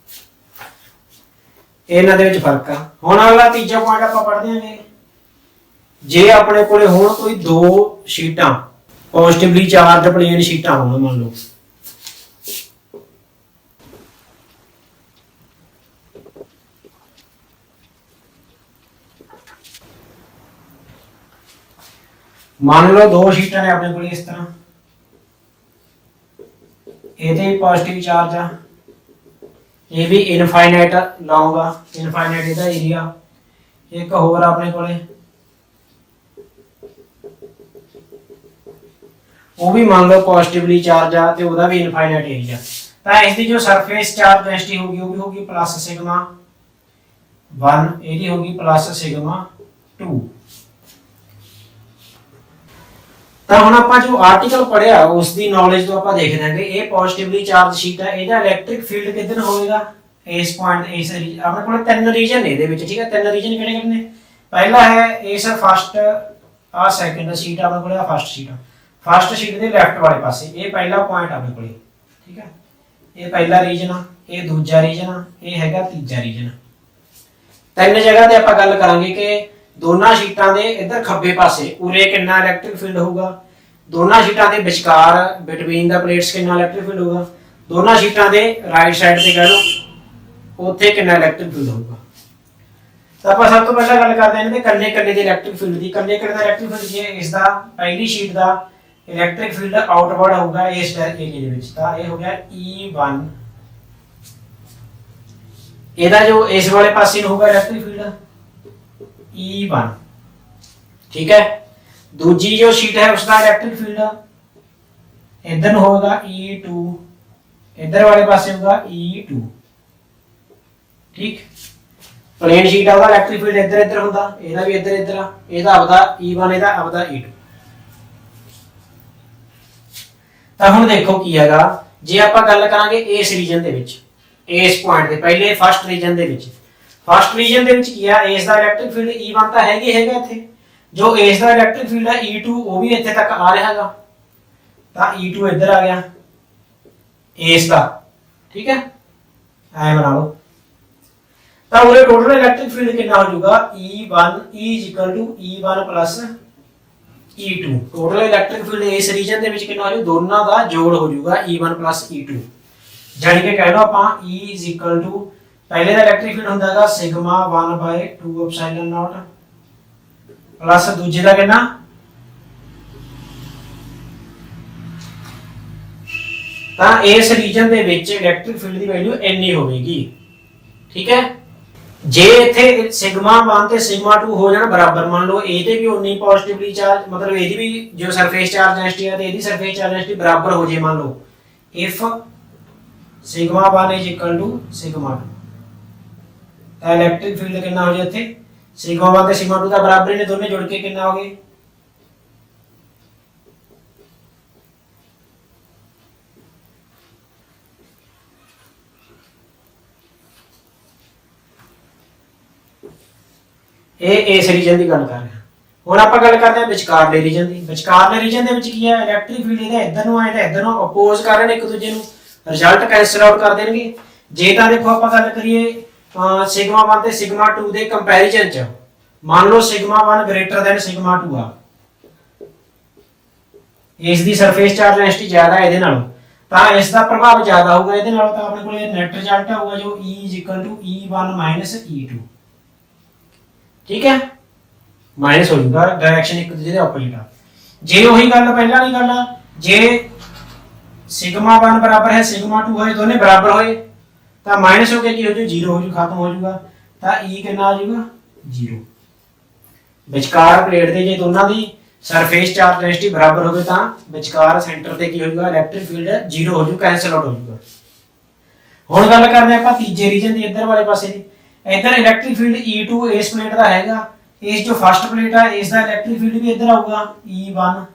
ਇਹਨਾਂ ਦੇ ਵਿੱਚ ਫਰਕ ਆ। ਹੁਣ ਅਗਲਾ ਤੀਜਾ ਪੁਆਇੰਟ ਆਪਾਂ ਪੜ੍ਹਦੇ ਹਾਂ। जे अपने कोले होण कोई दो शीटां पॉजिटिवली चार्ज प्लेन शीटां होण, मान लो दो शीटां ने अपने कोले इस तरह, ਇਹਦੇ ਵੀ पॉजिटिव चार्ज आ, ਇਹ भी इनफाइनाइट लॉन्ग आ, इनफाइनाइट ਇਹਦਾ ਏਰੀਆ। ਇੱਕ ਹੋਰ ਆਪਣੇ ਕੋਲੇ ਉਹ ਵੀ ਮੰਨ ਲਓ ਪੋਜ਼ਿਟਿਵਲੀ ਚਾਰਜ ਆ ਤੇ ਉਹਦਾ ਵੀ ਇਨਫਾਈਨਾਈਟ ਏਰੀਆ। ਤਾਂ ਇਸ ਦੀ ਜੋ ਸਰਫੇਸ ਚਾਰਜ ਡੈਂਸਿਟੀ ਹੋਗੀ ਉਹ ਵੀ ਹੋਗੀ ਪਲੱਸ ਸਿਗਮਾ 1, ਇਹਦੀ ਹੋਗੀ ਪਲੱਸ ਸਿਗਮਾ 2। ਤਾਂ ਹੁਣ ਆਪਾਂ ਜੋ ਆਰਟੀਕਲ ਪੜਿਆ ਉਸ ਦੀ ਨੌਲੇਜ ਤੋਂ ਆਪਾਂ ਦੇਖ ਦਿਆਂਗੇ ਇਹ ਪੋਜ਼ਿਟਿਵਲੀ ਚਾਰਜ ਸ਼ੀਟ ਹੈ, ਇਹਦਾ ਇਲੈਕਟ੍ਰਿਕ ਫੀਲਡ ਕਿੱਧਰ ਹੋਵੇਗਾ, ਇਸ ਪੁਆਇੰਟ ਇਸ ਆਪਣੇ ਕੋਲ ਤਿੰਨ ਰੀਜਨ ਨੇ ਇਹਦੇ ਵਿੱਚ, ਠੀਕ ਹੈ। ਤਿੰਨ ਰੀਜਨ ਕਿਹੜੇ ਕਿਹੜੇ ਨੇ, ਪਹਿਲਾ ਹੈ ਇਸ ਫਸਟ ਆ ਸੈਕੰਡ ਸ਼ੀਟ ਆਪਣੇ ਕੋਲ, ਆ ਫਸਟ ਸ਼ੀਟ, ਫਸਟ ਸ਼ੀਟ ਦੇ ਲੈਫਟ ਵਾਲੇ ਪਾਸੇ ਇਹ ਪਹਿਲਾ ਪੁਆਇੰਟ ਆਪਣੇ ਕੋਲ, ਠੀਕ ਹੈ। ਇਹ ਪਹਿਲਾ ਰੀਜਨ ਆ, ਇਹ ਦੂਜਾ ਰੀਜਨ ਆ, ਇਹ ਹੈਗਾ ਤੀਜਾ ਰੀਜਨ। ਤਿੰਨ ਜਗ੍ਹਾ ਤੇ ਆਪਾਂ ਗੱਲ ਕਰਾਂਗੇ ਕਿ ਦੋਨਾਂ ਸ਼ੀਟਾਂ ਦੇ ਇੱਧਰ ਖੱਬੇ ਪਾਸੇ ਉਰੇ ਕਿੰਨਾ ਇਲੈਕਟ੍ਰਿਕ ਫੀਲਡ ਹੋਊਗਾ, ਦੋਨਾਂ ਸ਼ੀਟਾਂ ਦੇ ਵਿਚਕਾਰ ਬਿਟਵੀਨ ਦਾ ਪਲੇਟਸ ਕਿੰਨਾ ਇਲੈਕਟ੍ਰਿਕ ਫੀਲਡ ਹੋਊਗਾ, ਦੋਨਾਂ ਸ਼ੀਟਾਂ ਦੇ ਰਾਈਟ ਸਾਈਡ ਤੇ ਕਹਿ ਲਓ ਉੱਥੇ ਕਿੰਨਾ ਇਲੈਕਟ੍ਰਿਕ ਫੀਲਡ ਹੋਊਗਾ। ਤਾਂ ਆਪਾਂ ਸਭ ਤੋਂ ਪਹਿਲਾਂ ਗੱਲ ਕਰਦੇ ਹਾਂ ਇਹਦੇ ਕੱਲੇ ਕੱਲੇ ਦੇ ਇਲੈਕਟ੍ਰਿਕ ਫੀਲਡ ਦੀ। ਕੱਲੇ ਕੱਲੇ ਦਾ ਇਲੈਕਟ੍ਰਿਕ ਫੀਲਡ ਜੇ ਇਸ ਦਾ ਪਹਿਲੀ ਸ਼ੀਟ ਦਾ ਇਲੈਕਟ੍ਰਿਕ ਫੀਲਡ ਆਊਟਵਰਡ ਹੋਊਗਾ ਇਸ ਏਰੀਆ ਦੇ ਵਿੱਚ, ਤਾਂ ਇਹ ਹੋ ਗਿਆ E1, ਇਹਦਾ ਜੋ ਇਸ ਵਾਲੇ ਪਾਸੇ ਨੂੰ ਹੋਊਗਾ ਇਲੈਕਟ੍ਰਿਕ ਫੀਲਡ E1, ਠੀਕ ਹੈ। दूजी जो शीट है उसका इलेक्ट्रिक फील्ड इधर होगा E2, इधर वाले पासे होगा E2, ठीक। प्लेन शीट है इलेक्ट्रिक फील्ड इधर इधर होता, ਇਹਦਾ ਵੀ ਇੱਧਰ ਇੱਧਰ ਆ, ਇਹਦਾ ਆਪਦਾ E1 ਇਹਦਾ ਆਪਦਾ E2। ਤਾਂ ਹੁਣ ਦੇਖੋ ਕੀ ਹੈਗਾ, ਜੇ ਆਪਾਂ ਗੱਲ ਕਰਾਂਗੇ ਇਸ ਰੀਜਨ ਦੇ ਵਿੱਚ, ਇਸ ਪੁਆਇੰਟ ਦੇ ਪਹਿਲੇ ਫਸਟ ਰੀਜਨ ਦੇ ਵਿੱਚ, ਫਸਟ ਰੀਜਨ ਦੇ ਵਿੱਚ ਕੀ ਆ, ਇਸ ਦਾ ਇਲੈਕਟ੍ਰਿਕ ਫੀਲਡ E1 ਤਾਂ ਹੈਗਾ ਇੱਥੇ, जो इस दा इलेक्ट्रिक फील्ड है E2 वो भी इत्थे तक आ रहा हैगा, ता E2 इधर आ गया इस दा, ठीक है। ऐ बना लो, ता उरे टोटल इलेक्ट्रिक फील्ड कितना हो जाएगा E1 E1 plus E2, total electric field इस रीजन दे विच कितना हो जाएगा, दोनों दा जोड़ हो जाएगा E1 प्लस E2, यानी कि कह लो ਆਪਾਂ E पहले दा इलेक्ट्रिक फील्ड हुंदा हैगा सिग्मा 1/2 एप्सिलॉन नॉट प्लस दूजे का कितना ਤਾਂ ਇਸ ਰੀਜਨ ਦੇ ਵਿੱਚ ਇਲੈਕਟ੍ਰਿਕ ਫੀਲਡ ਦੀ ਵੈਲਿਊ ਇੰਨੀ ਹੋਵੇਗੀ, ਠੀਕ ਹੈ। ਜੇ ਇੱਥੇ ਸਿਗਮਾ 1 ਤੇ ਸਿਗਮਾ 2 ਹੋ ਜਾਣ ਬਰਾਬਰ, ਮੰਨ ਲਓ ਇਹਦੇ ਵੀ ਉਨੀ ਪੋਜ਼ਿਟਿਵਲੀ ਚਾਰਜ, ਮਤਲਬ ਇਹਦੀ ਵੀ ਜੋ ਸਰਫੇਸ ਚਾਰਜ ਡੈਂਸਿਟੀ ਹੈ ਤੇ ਇਹਦੀ ਸਰਫੇਸ ਚਾਰਜ ਡੈਂਸਿਟੀ ਬਰਾਬਰ ਹੋ ਜੇ, ਮੰਨ ਲਓ ਇਫ ਸਿਗਮਾ 1 ਸਿਗਮਾ 2, ਤਾਂ ਇਲੈਕਟ੍ਰਿਕ ਫੀਲਡ ਕਿੰਨਾ ਹੋ ਜਾਏ ਇੱਥੇ, सिग्मा 1 ਤੇ सिग्मा 2 ਦਾ ਬਰਾਬਰ ਨੇ, ਦੋਨੇ ਜੁੜ ਕੇ ਕਿੰਨਾ ਹੋ ਗਏ, ਇਹ ਇਸ ਰੀਜਨ ਦੀ ਗੱਲ ਕਰ ਰਹੇ ਹਾਂ। ਹੁਣ ਆਪਾਂ ਗੱਲ ਕਰਦੇ ਹਾਂ ਵਿਚਕਾਰਲੇ ਰੀਜਨ ਦੀ। ਵਿਚਕਾਰਲੇ ਰੀਜਨ ਦੇ ਵਿੱਚ ਕੀ ਹੈ, ਇਲੈਕਟ੍ਰਿਕ ਫੀਲਡ ਇਹਦਾ ਇੱਧਰ ਨੂੰ ਆ, ਇਹਦਾ ਇੱਧਰ ਨੂੰ ਅਪੋਜ਼ ਕਰ ਰਹੇ ਨੇ ਇੱਕ ਦੂਜੇ ਨੂੰ, ਰਿਜ਼ਲਟ ਕੈਂਸਲ ਆਊਟ ਕਰ ਦੇਣਗੇ। ਜੇ ਤਾਂ ਦੇਖੋ ਆਪਾਂ ਗੱਲ ਕਰੀਏ सिग्मा 1 ਤੇ सिग्मा 2 ਦੇ ਕੰਪੈਰੀਜ਼ਨ ਚ, ਮੰਨ ਲਓ सिग्मा 1 ਗ੍ਰੇਟਰ ਦੈਨ सिग्मा 2 ਆ, ਇਸ ਦੀ ਸਰਫੇਸ ਚਾਰਜ ਡੈਂਸਿਟੀ ਜ਼ਿਆਦਾ ਹੈ ਇਹਦੇ ਨਾਲੋਂ, ਤਾਂ ਇਸ ਦਾ ਪ੍ਰਭਾਵ ਜ਼ਿਆਦਾ ਹੋਊਗਾ ਇਹਦੇ ਨਾਲੋਂ, ਤਾਂ ਆਪਣੇ ਕੋਲ ਇਹ ਨੈਟ ਰਿਜ਼ਲਟ ਆਊਗਾ ਜੋ E E1 E2, ਠੀਕ ਹੈ। ਮਾਈਨਸ ਹੋ ਜਾਊਗਾ, ਡਾਇਰੈਕਸ਼ਨ ਇੱਕ ਦੂਜੇ ਦੇ ਆਪੋਜ਼ਿਟ ਆ। ਜੇ ਉਹੀ ਗੱਲ ਪਹਿਲਾਂ ਨਹੀਂ ਗੱਲ ਆ, ਜੇ सिग्मा 1 बराबर है सिग्मा 2 होए, दोनों बराबर होए, तो माइनस हो के की हो जाए 0 हो जाए, खत्म हो जाएगा, तो E कितना आ जाएगा 0। विचकार प्लेट दे जे दोनों दी सरफेस चार्ज डेंसिटी बराबर होवे तां विचकार सेंटर ते की हो जाएगा, इलेक्ट्रिक फील्ड 0 हो जाएगा, कैंसल आउट हो जाएगा। हुण गल करदे आपां तीजे रीजन दी, इधर वाले पासे दी। इधर इलेक्ट्रिक फील्ड E2 इस प्लेट दा हैगा, इस जो फर्स्ट प्लेट है इस दा इलेक्ट्रिक फील्ड भी इधर आऊगा E1,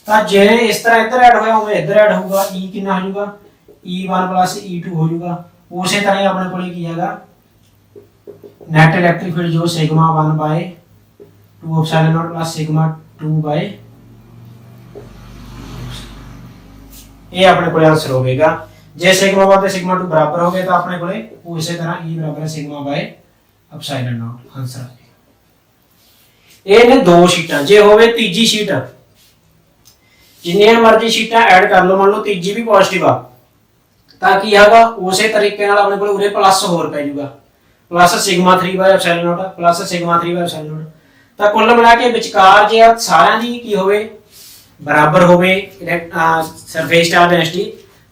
तो जे इस तरह इधर ऐड होया उਵੇਂ इधर ऐड होगा, E कितना हो जाएगा E1 प्लस E2 हो जाएगा। उसी तरह अपने को की हैगा नेट इलेक्ट्रिक फील्ड जो sigma 1/2 epsilon not plus sigma 2 ये अपने को आंसर होगा। जे सिग्मा 1 ते सिग्मा 2 बराबर हो गए तो अपने को उसी तरह E बराबर है सिग्मा एप्सिलॉन नॉट आंसर आ गया। ये ने दो शीटां, जे होवे तीजी शीट जिन्नियां मर्जी शीटां ऐड कर लो, मान लो तीजी भी पॉजिटिव आ ਤਾਂ ਕੀ ਹੈਗਾ ਉਸੇ ਤਰੀਕੇ ਨਾਲ ਆਪਣੇ ਕੋਲ ਉਰੇ ਪਲੱਸ ਹੋਰ ਪੈ ਜਾਊਗਾ, plus sigma 3 epsilon note plus sigma 3 epsilon note. ਤਾਂ ਕੁੱਲ ਮਿਲਾ ਕੇ ਵਿਚਕਾਰ ਜੇ ਆ ਸਾਰਿਆਂ ਦੀ ਕੀ ਹੋਵੇ ਬਰਾਬਰ ਹੋਵੇ ਸਰਫੇਸ ਚਾਰਜ ਡੈਂਸਿਟੀ,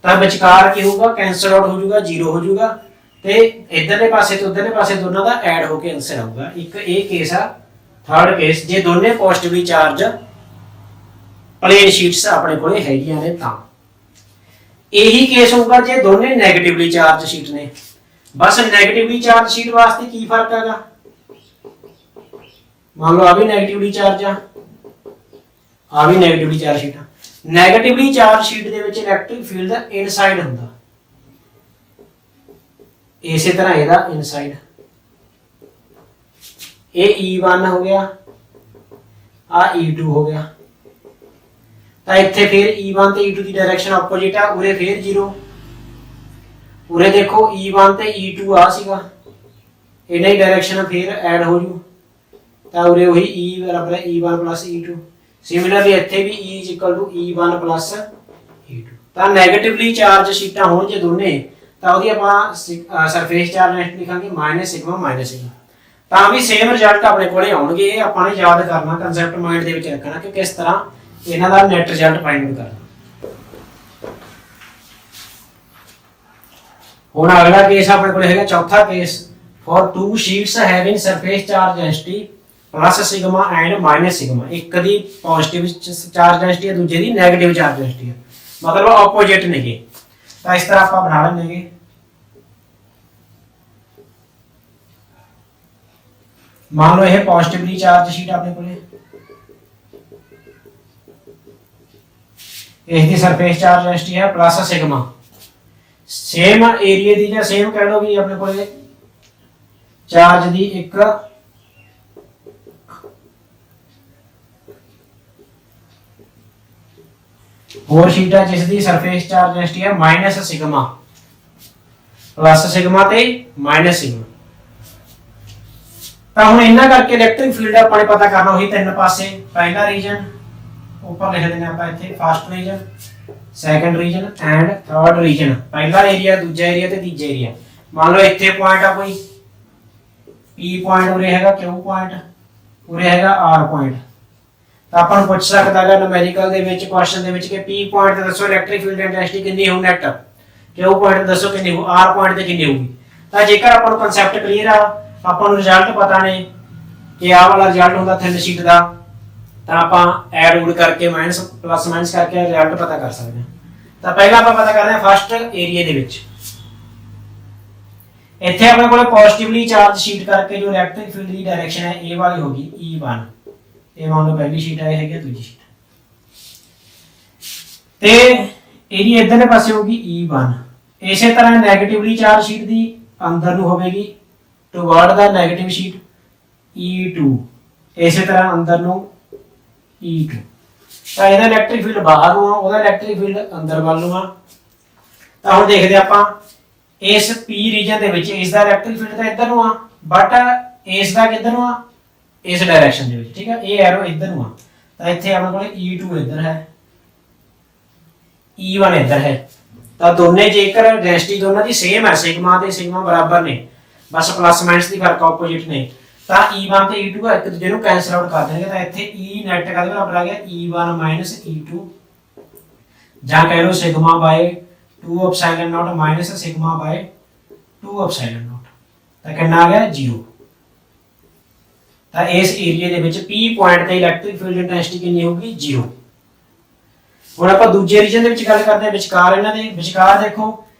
ਤਾਂ ਵਿਚਕਾਰ ਕੀ ਹੋਊਗਾ ਕੈਂਸਲ ਆਊਟ ਹੋ ਜਾਊਗਾ, 0 ਹੋ ਜਾਊਗਾ, ਤੇ ਇਧਰਲੇ ਪਾਸੇ ਤੋਂ ਉਧਰਲੇ ਪਾਸੇ ਦੋਨਾਂ ਦਾ ਐਡ ਹੋ ਕੇ ਆਨਸਰ ਆਊਗਾ। ਇੱਕ ਇਹ ਕੇਸ ਆ। ਥਰਡ ਕੇਸ, ਜੇ ਦੋਨੇ ਪੋਜ਼ਿਟਿਵਲੀ ਚਾਰਜ प्लेन शीट्स अपने को हैगियां ने तां यही केस होगा जे दोने नेगेटिवली चार्ज शीट ने। बस नेगेटिवली चार्ज शीट वास्ते की फर्क हैगा, मान लो आ भी नेगेटिवली चार्ज आ, ਆ ਵੀ ਨੈਗੇਟਿਵਲੀ ਚਾਰਜ ਸ਼ੀਟ ਆ। ਨੈਗੇਟਿਵਲੀ ਚਾਰਜ ਸ਼ੀਟ ਦੇ ਵਿੱਚ ਇਲੈਕਟ੍ਰਿਕ ਫੀਲਡ ਇਨਸਾਈਡ ਹੁੰਦਾ, ਇਸੇ ਤਰ੍ਹਾਂ ਇਹਦਾ ਇਨਸਾਈਡ। ਇਹ E1 ਹੋ ਗਿਆ, ਆ E2 ਹੋ ਗਿਆ। ਤਾਂ ਇੱਥੇ ਫਿਰ E1 ਤੇ E2 ਦੀ ਡਾਇਰੈਕਸ਼ਨ ਆਪੋਜ਼ਿਟ ਆ, ਉਰੇ ਫਿਰ 0। ਉਰੇ ਦੇਖੋ E1 ਤੇ E2 ਆ ਸੀਗਾ, ਇਹਨਾਂ ਦੀ ਡਾਇਰੈਕਸ਼ਨ ਫਿਰ ਐਡ ਹੋ ਜੂ, ਤਾਂ ਉਰੇ ਉਹੀ E ਬਰਾਬਰ ਹੈ E1 plus E2। ਸਿਮਿਲਰਲੀ ਇੱਥੇ ਵੀ E is equal to E1 plus E2। ਤਾਂ ਨੈਗੇਟਿਵਲੀ ਚਾਰਜ ਸ਼ੀਟਾਂ ਹੋਣ ਜੇ ਦੋਨੇ, ਤਾਂ ਉਹਦੀ ਆਪਾਂ ਸਰਫੇਸ ਚਾਰਜ ਡੈਂਸਿਟੀ ਲਿਖਾਂਗੇ ਮਾਈਨਸ ਸਿਗਮਾ ਮਾਈਨਸ ਸਿਗਮਾ। ਤਾਂ ਵੀ ਸੇਮ ਰਿਜ਼ਲਟ ਆਪਣੇ ਕੋਲੇ ਆਉਣਗੇ। ਇਹ ਆਪਾਂ ਨੇ ਯਾਦ ਕਰਨਾ, ਕਨਸੈਪਟ ਮਾਈਂਡ ਦੇ ਵਿੱਚ ਰੱਖਣਾ ਕਿ ਕਿਸ ਤਰ੍ਹਾਂ ਇਹਨਾਂ ਦਾ ਨੈਟ ਰਿਜ਼ਲਟ ਫਾਈਂਡ ਆਊਟ ਕਰਨਾ। ਹੁਣ ਅਗਲਾ ਕੇਸ ਆਪਣੇ ਕੋਲੇ ਹੈਗਾ ਚੌਥਾ case, for two sheets having surface charge density plus sigma and minus sigma. एक दी पॉजिटिव चार्ज डेंसिटी है, दूसरे दी नेगेटिव चार्ज डेंसिटी है, मतलब ऑपोजिट नहीं। तो इस तरह आप बना लेंगे। मान लो यह पॉजिटिवली चार्ज शीट आपने को, इसकी सरफेस चार्ज डेंसिटी है प्लस सिग्मा, सेम एरिया दी या सेम कह लो भी अपने को चार्ज दी एक ਹੋਰ ਸ਼ੀਟ ਹੈ ਜਿਸ ਦੀ ਸਰਫੇਸ ਚਾਰਜ ਡੈਂਸਿਟੀ ਹੈ ਮਾਈਨਸ ਸਿਗਮਾ, ਪਲੱਸ ਸਿਗਮਾ ਤੇ ਮਾਈਨਸ ਸਿਗਮਾ। ਤਾਂ ਹੁਣ ਇਹਨਾਂ ਕਰਕੇ ਇਲੈਕਟ੍ਰਿਕ ਫੀਲਡ ਆਪਾਂ ਨੇ ਪਤਾ ਕਰਨਾ ਉਹੀ ਤਿੰਨ ਪਾਸੇ। ਪਹਿਲਾ ਰੀਜਨ ਉੱਪਰ ਲਿਖ ਦਿੰਦੇ ਆਪਾਂ ਇੱਥੇ, first region, second region and third region. ਪਹਿਲਾ ਏਰੀਆ, ਦੂਜਾ ਏਰੀਆ ਤੇ ਤੀਜਾ ਏਰੀਆ। ਮੰਨ ਲਓ ਇੱਥੇ ਪੁਆਇੰਟ ਆ ਕੋਈ P ਪੁਆਇੰਟ, ਉਰੇ ਹੈਗਾ Q ਪੁਆਇੰਟ, ਉਰੇ ਹੈਗਾ R ਪੁਆਇੰਟ। ਤਾਂ ਆਪਾਂ ਨੂੰ ਪੁੱਛ ਸਕਦਾ ਹੈ ਨੂਮੈਰੀਕਲ ਦੇ ਵਿੱਚ, ਕੁਐਸਚਨ ਦੇ ਵਿੱਚ ਕਿ P ਪੁਆਇੰਟ ਤੇ ਦੱਸੋ ਇਲੈਕਟ੍ਰਿਕ ਫੀਲਡ ਇੰਟੈਂਸਿਟੀ ਕਿੰਨੀ ਹੋਊ ਨੈਟ, Q ਪੁਆਇੰਟ ਤੇ ਦੱਸੋ ਕਿੰਨੀ ਹੋਊ, R ਪੁਆਇੰਟ ਤੇ ਕਿੰਨੀ ਹੋਊਗੀ। ਤਾਂ ਜੇਕਰ ਆਪਾਂ ਨੂੰ ਕਨਸੈਪਟ ਕਲੀਅਰ ਆ, ਆਪਾਂ ਨੂੰ ਰਿਜ਼ਲਟ ਪਤਾ ਨੇ ਕਿ ਆਹ ਵਾਲਾ ਰਿਜ਼ਲਟ ਹੁੰਦਾ ਥਿਨ ਸ਼ੀਟ ਦਾ, ਤਾਂ ਆਪਾਂ ਐਡ ਊਡ ਕਰਕੇ ਮਾਈਨਸ ਪਲੱਸ ਮਾਈਨਸ ਕਰਕੇ ਰਿਜ਼ਲਟ ਪਤਾ ਕਰ ਸਕਦੇ ਹਾਂ। ਤਾਂ ਪਹਿਲਾਂ ਆਪਾਂ ਪਤਾ ਕਰਦੇ ਹਾਂ ਫਸਟ ਏਰੀਆ ਦੇ ਵਿੱਚ। ਇੱਥੇ ਆਪਣੇ ਕੋਲ ਪੋਜ਼ਿਟਿਵਲੀ ਚਾਰਜ ਸ਼ੀਟ ਕਰਕੇ ਜੋ ਇਲੈਕਟ੍ਰਿਕ ਫੀਲਡ ਦੀ ਡਾਇਰੈਕਸ਼ਨ ਹੈ ਇਹ ਵਾਲੀ ਹੋਗੀ E1। ਇਹ ਮੰਨ ਲਓ ਪਹਿਲੀ ਸ਼ੀਟ ਆਏ ਹੈਗੀ, ਦੂਜੀ ਸ਼ੀਟ ਤੇ ਇਹਦੀ ਇਧਰਲੇ ਪਾਸੇ ਹੋਗੀ E1। ਇਸੇ ਤਰ੍ਹਾਂ ਨੈਗੇਟਿਵਲੀ ਚਾਰਜ ਸ਼ੀਟ ਦੀ ਅੰਦਰ ਨੂੰ ਹੋਵੇਗੀ ਟੁਵਰਡ ਦਾ ਨੈਗੇਟਿਵ ਸ਼ੀਟ E2, ਇਸੇ ਤਰ੍ਹਾਂ ਅੰਦਰ ਨੂੰ E2। ਤਾਂ ਇਹਦਾ ਇਲੈਕਟ੍ਰਿਕ ਫੀਲਡ ਬਾਹਰ ਨੂੰ ਆ, ਉਹਦਾ ਇਲੈਕਟ੍ਰਿਕ ਫੀਲਡ ਅੰਦਰ ਵੱਲ ਨੂੰ ਆ। ਤਾਂ ਹੁਣ ਦੇਖਦੇ ਆਪਾਂ ਇਸ P ਰੀਜਨ ਦੇ ਵਿੱਚ ਇਸ ਦਾ ਇਲੈਕਟ੍ਰਿਕ ਫੀਲਡ ਤਾਂ ਇੱਧਰ ਨੂੰ ਆ, ਬਟ ਇਸ ਦਾ ਕਿੱਧਰ ਨੂੰ ਆ, ਇਸ डायरेक्शन ਦੇ ਵਿੱਚ। ਠੀਕ ਹੈ, ਇਹ ਐਰੋ ਇੱਧਰ ਨੂੰ ਆ। ਤਾਂ ਇੱਥੇ ਆਪਣੇ ਕੋਲ E2 ਇੱਧਰ ਹੈ, E1 ਇੱਧਰ ਹੈ। ਤਾਂ ਦੋਨੇ ਜੇਕਰ ਡੈਂਸਿਟੀ ਦੋਨਾਂ ਦੀ ਸੇਮ ਹੈ, ਸਿਗਮਾ ਤੇ ਸਿਗਮਾ ਬਰਾਬਰ ਨੇ, ਬਸ ਪਲੱਸ ਮਾਈਨਸ ਦੀ ਫਰਕ ਆਪੋਜ਼ਿਟ ਨੇ, ਤਾਂ E1 ਤੇ E2 ਇੱਕ ਦੂਜੇ ਨੂੰ ਕੈਨਸਲ ਆਊਟ ਕਰ ਦੇਣਗੇ। ਤਾਂ ਇੱਥੇ E ਨੈਟ ਕਦੇ ਬਰਾਬਰ ਆ ਗਿਆ E1 E2, ਜਾਂ ਕਹਿ ਲਓ sigma by 2 epsilon note minus sigma by 2 epsilon note. ਤਾਂ ਕਿੰਨਾ ਆ ਗਿਆ 0। ਤਾਂ ਇਸ ਏਰੀਆ ਦੇ ਵਿੱਚ P ਪੁਆਇੰਟ ਤੇ ਇਲੈਕਟ੍ਰਿਕ ਫੀਲਡ ਇੰਟੈਂਸਿਟੀ ਕਿੰਨੀ ਹੋਊਗੀ 0। ਹੁਣ ਆਪਾਂ ਦੂਜੇ ਰੀਜਨ ਦੇ ਵਿੱਚ ਗੱਲ ਕਰਦੇ ਹਾਂ, ਵਿਚਕਾਰ ਇਹਨਾਂ ਦੇ ਵਿਚਕਾਰ ਦੇਖੋ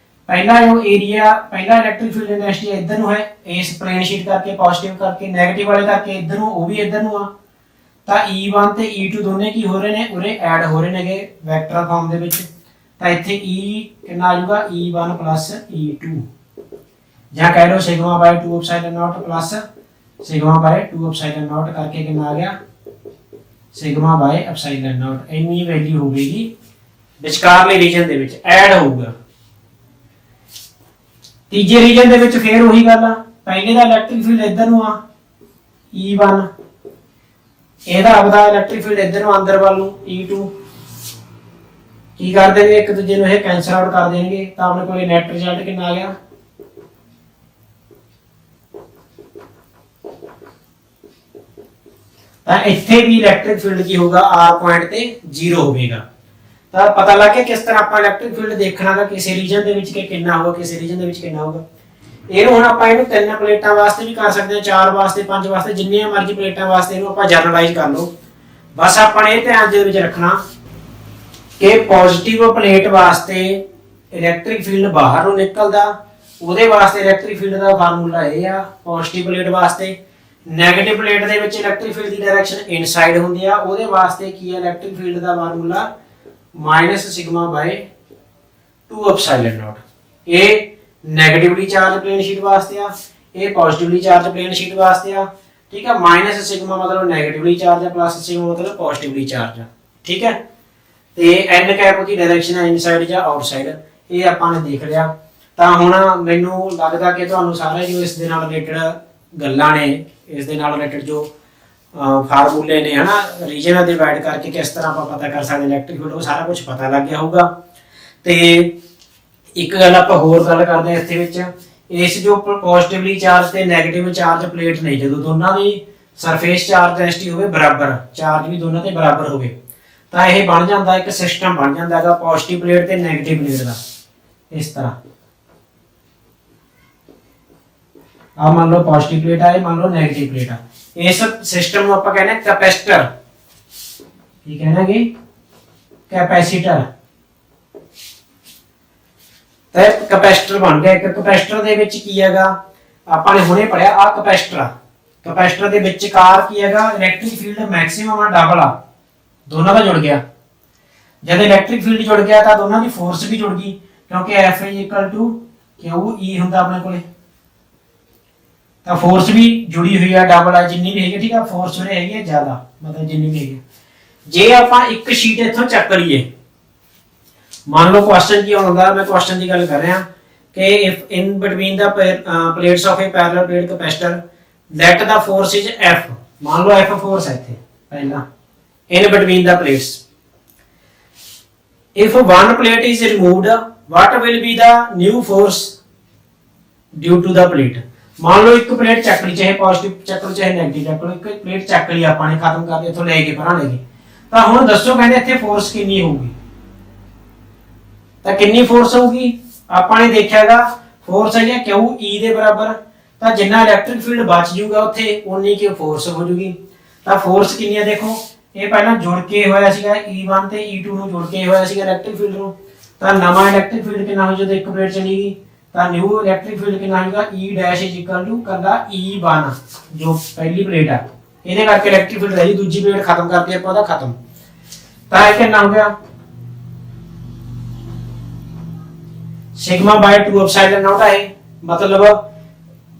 ਪਹਿਲਾ ਜੋ ਏਰੀਆ, ਪਹਿਲਾ ਇਲੈਕਟ੍ਰਿਕ ਫੀਲਡ ਇੰਟੈਂਸਿਟੀ ਇੱਧਰ ਨੂੰ ਹੈ, ਇਸ ਪਲੇਨ ਸ਼ੀਟ ਕਰਕੇ ਪੋਜ਼ਿਟਿਵ ਕਰਕੇ, ਨੈਗੇਟਿਵ ਵਾਲੇ ਕਰਕੇ ਇੱਧਰ ਨੂੰ, ਉਹ ਵੀ ਇੱਧਰ ਨੂੰ ਆ। ਤਾਂ E1 ਤੇ E2 ਦੋਨੇ ਕੀ ਹੋ ਰਹੇ ਨੇ, ਉਰੇ ਐਡ ਹੋ ਰਹੇ ਨੇਗੇ ਵੈਕਟਰ ਫਾਰਮ ਦੇ ਵਿੱਚ। ਤਾਂ ਇੱਥੇ E ਕਿੰਨਾ ਆ ਜਾਊਗਾ E1 plus E2, ਜਾਂ ਕਹਿ ਲਓ sigma by 2 epsilon not plus sigma by 2 epsilon not करके कितना आ गया सिग्मा बाय एप्सिलॉन नॉट। इतनी वैल्यू होगी विचकारले रीजन दे विच ऐड होगा। तीजे रीजन दे विच फिर वही गल आ, पहले दा इलैक्ट्रिक फील्ड इधर नु आ E1, ਇਹਦਾ ਆਪਦਾ ਇਲੈਕਟ੍ਰਿਕ ਫੀਲਡ ਇਧਰ ਨੂੰ ਅੰਦਰ ਵੱਲ ਨੂੰ E2। ਕੀ ਕਰ ਦੇਣਗੇ, ਇੱਕ ਦੂਜੇ ਨੂੰ ਇਹ ਕੈਂਸਲ ਆਊਟ ਕਰ ਦੇਣਗੇ। ਤਾਂ ਆਪਣੇ ਕੋਲ ਨੈਟ ਰਿਜ਼ਲਟ ਕਿੰਨਾ ਆ ਗਿਆ ਤਾਂ ਇੱਥੇ ਵੀ ਇਲੈਕਟ੍ਰਿਕ ਫੀਲਡ ਕੀ ਹੋਊਗਾ R ਪੁਆਇੰਟ ਤੇ 0 ਹੋਵੇਗਾ। ਤਾਂ ਪਤਾ ਲੱਗ ਗਿਆ ਕਿਸ ਤਰ੍ਹਾਂ ਆਪਾਂ ਇਲੈਕਟ੍ਰਿਕ ਫੀਲਡ ਦੇਖਣਾਗਾ ਕਿਸੇ ਰੀਜਨ ਦੇ ਵਿੱਚ ਕਿ ਕਿੰਨਾ ਹੋਊਗਾ, ਕਿਸੇ ਰੀਜਨ ਦੇ ਵਿੱਚ ਕਿੰਨਾ ਹੋਊਗਾ। ਇਹਨੂੰ ਹੁਣ ਆਪਾਂ ਇਹਨੂੰ 3 ਪਲੇਟਾਂ ਵਾਸਤੇ ਵੀ ਕਰ ਸਕਦੇ ਹਾਂ, 4 ਵਾਸਤੇ, 5 ਵਾਸਤੇ, ਜਿੰਨੀਆਂ ਮਰਜ਼ੀ ਪਲੇਟਾਂ ਵਾਸਤੇ ਇਹਨੂੰ ਆਪਾਂ ਜਨਰਲਾਈਜ਼ ਕਰ ਲਓ। ਬਸ ਆਪਾਂ ਨੇ ਇਹ ਧਿਆਨ ਦੇ ਵਿੱਚ ਰੱਖਣਾ ਕਿ ਪੋਜ਼ਿਟਿਵ ਪਲੇਟ ਵਾਸਤੇ ਇਲੈਕਟ੍ਰਿਕ ਫੀਲਡ ਬਾਹਰ ਨੂੰ ਨਿਕਲਦਾ, ਉਹਦੇ ਵਾਸਤੇ ਇਲੈਕਟ੍ਰਿਕ ਫੀਲਡ ਦਾ ਫਾਰਮੂਲਾ ਇਹ ਆ ਪੋਜ਼ਿਟਿਵ ਪਲੇਟ ਵਾਸਤੇ। ਨੈਗੇਟਿਵ ਪਲੇਟ ਦੇ ਵਿੱਚ ਇਲੈਕਟ੍ਰਿਕ ਫੀਲਡ ਦੀ ਡਾਇਰੈਕਸ਼ਨ ਇਨਸਾਈਡ ਹੁੰਦੀ ਆ, ਉਹਦੇ ਵਾਸਤੇ ਕੀ ਹੈ ਇਲੈਕਟ੍ਰਿਕ ਫੀਲਡ ਦਾ ਫਾਰਮੂਲਾ -σ/2 ਐਪਸਾਈਲਨ ਨੋਟ। ਇਹ ਨੈਗੇਟਿਵਲੀ ਚਾਰਜ ਪਲੇਨ ਸ਼ੀਟ ਵਾਸਤੇ ਆ, ਇਹ ਪੋਜ਼ਿਟਿਵਲੀ ਚਾਰਜ ਪਲੇਨ ਸ਼ੀਟ ਵਾਸਤੇ ਆ। ਠੀਕ ਹੈ, -σ ਮਤਲਬ ਨੈਗੇਟਿਵਲੀ ਚਾਰਜ ਹੈ, +σ ਮਤਲਬ ਪੋਜ਼ਿਟਿਵਲੀ ਚਾਰਜ ਆ। ਠੀਕ ਹੈ, ਤੇ n ਕੈਪ ਉਹਦੀ ਡਾਇਰੈਕਸ਼ਨ ਹੈ ਇਨਸਾਈਡ ਜਾਂ ਆਊਟਸਾਈਡ, ਇਹ ਆਪਾਂ ਨੇ ਦੇਖ ਲਿਆ। ਤਾਂ ਹੁਣ ਮੈਨੂੰ ਲੱਗਦਾ ਕਿ ਤੁਹਾਨੂੰ ਸਾਰੇ ਜੋ ਇਸ ਦੇ ਨਾਲ ਰਿਲੇਟਡ ਗੱਲਾਂ ਨੇ, ਇਸ ਦੇ ਨਾਲ ਰਿਲੇਟਡ ਜੋ ਫਾਰਮੂਲੇ ਨੇ ਹਨਾ, ਰੀਜਨ ਨਾਲ ਡਿਵਾਈਡ ਕਰਕੇ ਕਿਸ ਤਰ੍ਹਾਂ ਆਪਾਂ ਪਤਾ ਕਰ ਸਕਦੇ ਇਲੈਕਟ੍ਰਿਕ ਫੀਲਡ, ਉਹ ਸਾਰਾ ਕੁਝ ਪਤਾ ਲੱਗ ਗਿਆ ਹੋਊਗਾ। ਤੇ ਇੱਕ ਗੱਲ ਆਪਾਂ ਹੋਰ ਗੱਲ ਕਰਦੇ ਹਾਂ ਇਸ ਵਿੱਚ, ਇਸ ਜੋ ਪੋਜ਼ਿਟਿਵਲੀ ਚਾਰਜ ਤੇ ਨੈਗੇਟਿਵ ਚਾਰਜ ਪਲੇਟ ਨੇ, ਜਦੋਂ ਦੋਨਾਂ ਦੀ ਸਰਫੇਸ ਚਾਰਜ ਡੈਂਸਿਟੀ ਹੋਵੇ ਬਰਾਬਰ, ਚਾਰਜ ਵੀ ਦੋਨਾਂ ਤੇ ਬਰਾਬਰ ਹੋਵੇ, ਤਾਂ ਇਹ ਬਣ ਜਾਂਦਾ ਇੱਕ ਸਿਸਟਮ ਬਣ ਜਾਂਦਾ ਹੈਗਾ ਪੋਜ਼ਿਟਿਵ ਪਲੇਟ ਤੇ ਨੈਗੇਟਿਵ ਪਲੇਟ ਦਾ। ਇਸ ਤਰ੍ਹਾਂ ਆ ਮੰਨ ਲਓ ਪੋਜ਼ਿਟਿਵ ਪਲੇਟ ਆ, ਇਹ ਮੰਨ ਲਓ ਨੈਗੇਟਿਵ ਪਲੇਟ ਆ। ਇਸ ਸਿਸਟਮ ਨੂੰ ਆਪਾਂ ਕਹਿੰਦੇ ਕੈਪੈਸਿਟਰ। ਕੀ ਕਹਿਣਾਗੇ? ਕੈਪੈਸਿਟਰ। ਤੇ ਕੈਪੈਸਿਟਰ ਬਣ ਗਿਆ ਇੱਕ। ਕੈਪੈਸਿਟਰ ਦੇ ਵਿੱਚ ਕੀ ਹੈਗਾ, ਆਪਾਂ ਨੇ ਹੁਣੇ ਪੜਿਆ ਆ ਕੈਪੈਸਿਟਰ। ਕੈਪੈਸਿਟਰ ਦੇ ਵਿਚਕਾਰ ਕੀ ਹੈਗਾ, ਇਲੈਕਟ੍ਰਿਕ ਫੀਲਡ ਮੈਕਸਿਮਮ ਆ ਡਬਲ ਆ, ਦੋਨਾਂ ਦਾ ਜੁੜ ਗਿਆ। ਜਦ ਇਲੈਕਟ੍ਰਿਕ ਫੀਲਡ ਜੁੜ ਗਿਆ ਤਾਂ ਦੋਨਾਂ ਦੀ ਫੋਰਸ ਵੀ ਜੁੜ ਗਈ, ਕਿਉਂਕਿ F QE ਹੁੰਦਾ ਆਪਣੇ ਕੋਲੇ, ਤਾਂ ਫੋਰਸ ਵੀ ਜੁੜੀ ਹੋਈ ਆ, ਡਬਲ ਆ ਜਿੰਨੀ ਵੀ ਹੈਗੀ। ਠੀਕ ਆ, ਫੋਰਸ ਉਰੇ ਹੈਗੀ ਹੈ ਜ਼ਿਆਦਾ, ਮਤਲਬ ਜਿੰਨੀ ਵੀ ਹੈਗੀ। ਜੇ ਆਪਾਂ ਇੱਕ ਸ਼ੀਟ ਇੱਥੋਂ ਚੱਕ ਲਈਏ, ਮੰਨ ਲਓ ਕੁਐਸਚਨ ਕੀ ਹੁੰਦਾ, ਮੈਂ ਕੁਐਸਚਨ ਦੀ ਗੱਲ ਕਰ ਰਿਹਾ ਕਿ if in between the plates of a parallel plate capacitor let the force is F, ਮੰਨ ਲਓ F ਫੋਰਸ ਹੈ ਇੱਥੇ ਪਹਿਲਾਂ in between the plates. If one plate is removed, what will be the new force due to the plate? मान लो एक plate ਚੱਕ ਲਈ, ਚਾਹੇ ਪੋਜ਼ਿਟਿਵ ਚੱਕ ਲਓ ਚਾਹੇ ਨੈਗੇਟਿਵ ਚੱਕ ਲਓ, ਇੱਕ ਪਲੇਟ ਚੱਕ ਲਈ ਆਪਾਂ ਨੇ, ਖਤਮ ਕਰ ਦਿੱਤਾ, ਇੱਥੋਂ ਲੈ ਕੇ ਪਰਾਂ ਲੈ ਗਏ। ਤਾਂ ਹੁਣ ਦੱਸੋ ਕਹਿੰਦੇ ਇੱਥੇ ਫੋਰਸ ਕਿੰਨੀ ਹੋਊਗੀ? ਤਾਂ ਕਿੰਨੀ ਫੋਰਸ ਹੋਊਗੀ? ਆਪਾਂ ਨੇ ਦੇਖਿਆਗਾ ਫੋਰਸ ਹੈ QE ਦੇ ਬਰਾਬਰ, ਤਾਂ ਜਿੰਨਾ ਇਲੈਕਟ੍ਰਿਕ ਫੀਲਡ ਬਚ ਜਾਊਗਾ ਉੱਥੇ ਉਨੀ ਕੀ ਫੋਰਸ ਹੋ ਜੂਗੀ। ਤਾਂ ਫੋਰਸ ਕਿੰਨੀ ਹੈ ਦੇਖੋ, ਇਹ ਪਹਿਲਾਂ ਜੁੜ ਕੇ ਹੋਇਆ ਸੀਗਾ E1 ਤੇ E2 ਨੂੰ ਜੁੜ ਕੇ ਹੋਇਆ ਸੀਗਾ ਇਲੈਕਟ੍ਰਿਕ ਫੀਲਡ ਨੂੰ, ਤਾਂ ਨਵਾਂ ਇਲੈਕਟ੍ਰਿਕ ਫੀਲਡ ਕਿੰਨਾ ਹੋ ਜਦੋਂ ਇੱਕ ਪਲੇਟ ਚਲੀ ਗਈ, ਤਾਂ ਨਿਊ ਇਲੈਕਟ੍ਰਿਕ ਫੀਲਡ ਕਿੰਨਾ ਹੋਊਗਾ E' ਕੱਲਾ E1 ਜੋ ਪਹਿਲੀ ਪਲੇਟ ਆ, ਇਹਦੇ ਕਰਕੇ ਇਲੈਕਟ੍ਰਿਕ ਫੀਲਡ ਰਹੀ, ਦੂਜੀ ਪਲੇਟ ਖਤਮ ਕਰਤੀ ਆਪਾਂ, ਉਹਦਾ ਖਤਮ। ਤਾਂ ਇਹ ਕਿੰਨਾ ਹੋ ਗਿਆ σ/2 ਐਪਸਾਈਲਨ ਨੋਟ ਹੈ, ਮਤਲਬ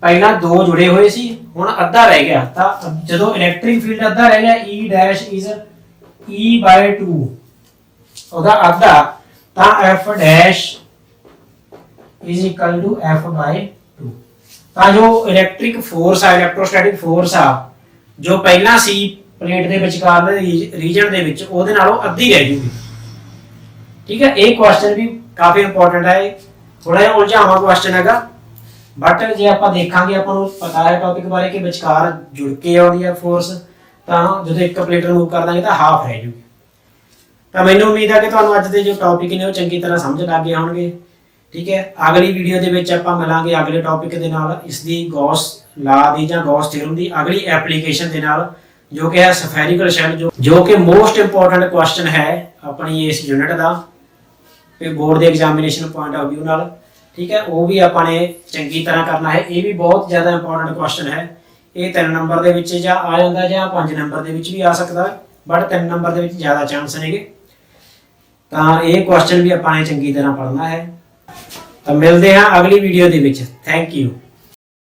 ਪਹਿਲਾਂ ਦੋ ਜੁੜੇ ਹੋਏ ਸੀ, ਹੁਣ ਅੱਧਾ ਰਹਿ ਗਿਆ। ਤਾਂ ਜਦੋਂ ਇਲੈਕਟ੍ਰਿਕ ਫੀਲਡ ਅੱਧਾ ਰਹਿ ਗਿਆ, E' ਇਜ਼ E/2 ਉਹਦਾ ਅੱਧਾ, ਤਾਂ F' is equal to F/2। ਤਾਂ ਜੋ ਇਲੈਕਟ੍ਰਿਕ ਫੋਰਸ ਆ, ਇਲੈਕਟ੍ਰੋਸਟੈਟਿਕ ਫੋਰਸ ਆ, ਜੋ ਪਹਿਲਾਂ ਸੀ ਪਲੇਟ ਦੇ ਵਿਚਕਾਰ ਦੇ ਰੀਜਨ ਦੇ ਵਿੱਚ, ਉਹਦੇ ਨਾਲੋਂ ਅੱਧੀ ਰਹਿ ਜੂਗੀ। ਠੀਕ ਹੈ, ਇਹ ਕੁਐਸਚਨ ਵੀ ਕਾਫੀ ਇੰਪੋਰਟੈਂਟ ਹੈ, ਥੋੜਾ ਜਿਹਾ ਉਲਝਾਵਾਂ ਕੁਐਸਚਨ ਹੈਗਾ, ਬਟ ਜੇ ਆਪਾਂ ਦੇਖਾਂਗੇ, ਆਪਾਂ ਨੂੰ ਪਤਾ ਹੈ ਟੌਪਿਕ ਬਾਰੇ ਕਿ ਵਿਚਕਾਰ ਜੁੜ ਕੇ ਆਉਂਦੀ ਹੈ ਫੋਰਸ, ਤਾਂ ਜਦੋਂ ਇੱਕ ਪਲੇਟ ਰਿਮੂਵ ਕਰ ਦਾਂਗੇ ਤਾਂ ਹਾਫ ਰਹਿ ਜੂਗੀ। ਤਾਂ ਮੈਨੂੰ ਉਮੀਦ ਹੈ ਕਿ ਤੁਹਾਨੂੰ ਅੱਜ ਦੇ ਜੋ ਟੌਪਿਕ ਨੇ ਉਹ ਚੰਗੀ ਤਰ੍ਹਾਂ ਸਮਝ ਲੱਗ ਗਏ ਹੋਣਗੇ। ਠੀਕ ਹੈ, ਅਗਲੀ ਵੀਡੀਓ ਦੇ ਵਿੱਚ ਆਪਾਂ ਮਿਲਾਂਗੇ ਅਗਲੇ ਟੌਪਿਕ ਦੇ ਨਾਲ, ਇਸ ਦੀ ਗੌਸ ਲਾ ਦੀ ਜਾਂ ਗੌਸ ਥਿਊਰਮ ਦੀ ਅਗਲੀ ਐਪਲੀਕੇਸ਼ਨ ਦੇ ਨਾਲ, ਜੋ ਕਿ ਹੈ ਸਫੈਰਿਕਲ ਸ਼ੈਲ, ਜੋ ਕਿ ਮੋਸਟ ਇੰਪੋਰਟੈਂਟ ਕੁਐਸਚਨ ਹੈ ਆਪਣੀ ਇਸ ਯੂਨਿਟ ਦਾ ਬੋਰਡ ਦੇ ਐਗਜ਼ਾਮੀਨੇਸ਼ਨ ਪੁਆਇੰਟ ਆਫ ਵਿਊ ਨਾਲ। ਠੀਕ ਹੈ, ਉਹ ਵੀ ਆਪਾਂ ਨੇ ਚੰਗੀ ਤਰ੍ਹਾਂ ਕਰਨਾ ਹੈ। ਇਹ ਵੀ ਬਹੁਤ ਜ਼ਿਆਦਾ ਇੰਪੋਰਟੈਂਟ ਕੁਐਸਚਨ ਹੈ, ਇਹ 3 ਨੰਬਰ ਦੇ ਵਿੱਚ ਜਾਂ ਆ ਜਾਂਦਾ ਜਾਂ 5 ਨੰਬਰ ਦੇ ਵਿੱਚ ਵੀ ਆ ਸਕਦਾ, ਬਟ 3 ਨੰਬਰ ਦੇ ਵਿੱਚ ਜ਼ਿਆਦਾ ਚਾਂਸ ਨੇਗੇ। ਤਾਂ ਇਹ ਕੁਐਸਚਨ ਵੀ ਆਪਾਂ ਨੇ ਚੰਗੀ ਤਰ੍ਹਾਂ ਪੜ੍ਹਨਾ ਹੈ। ਤਾਂ ਮਿਲਦੇ ਹਾਂ ਅਗਲੀ ਵੀਡੀਓ ਦੇ ਵਿੱਚ। Thank you.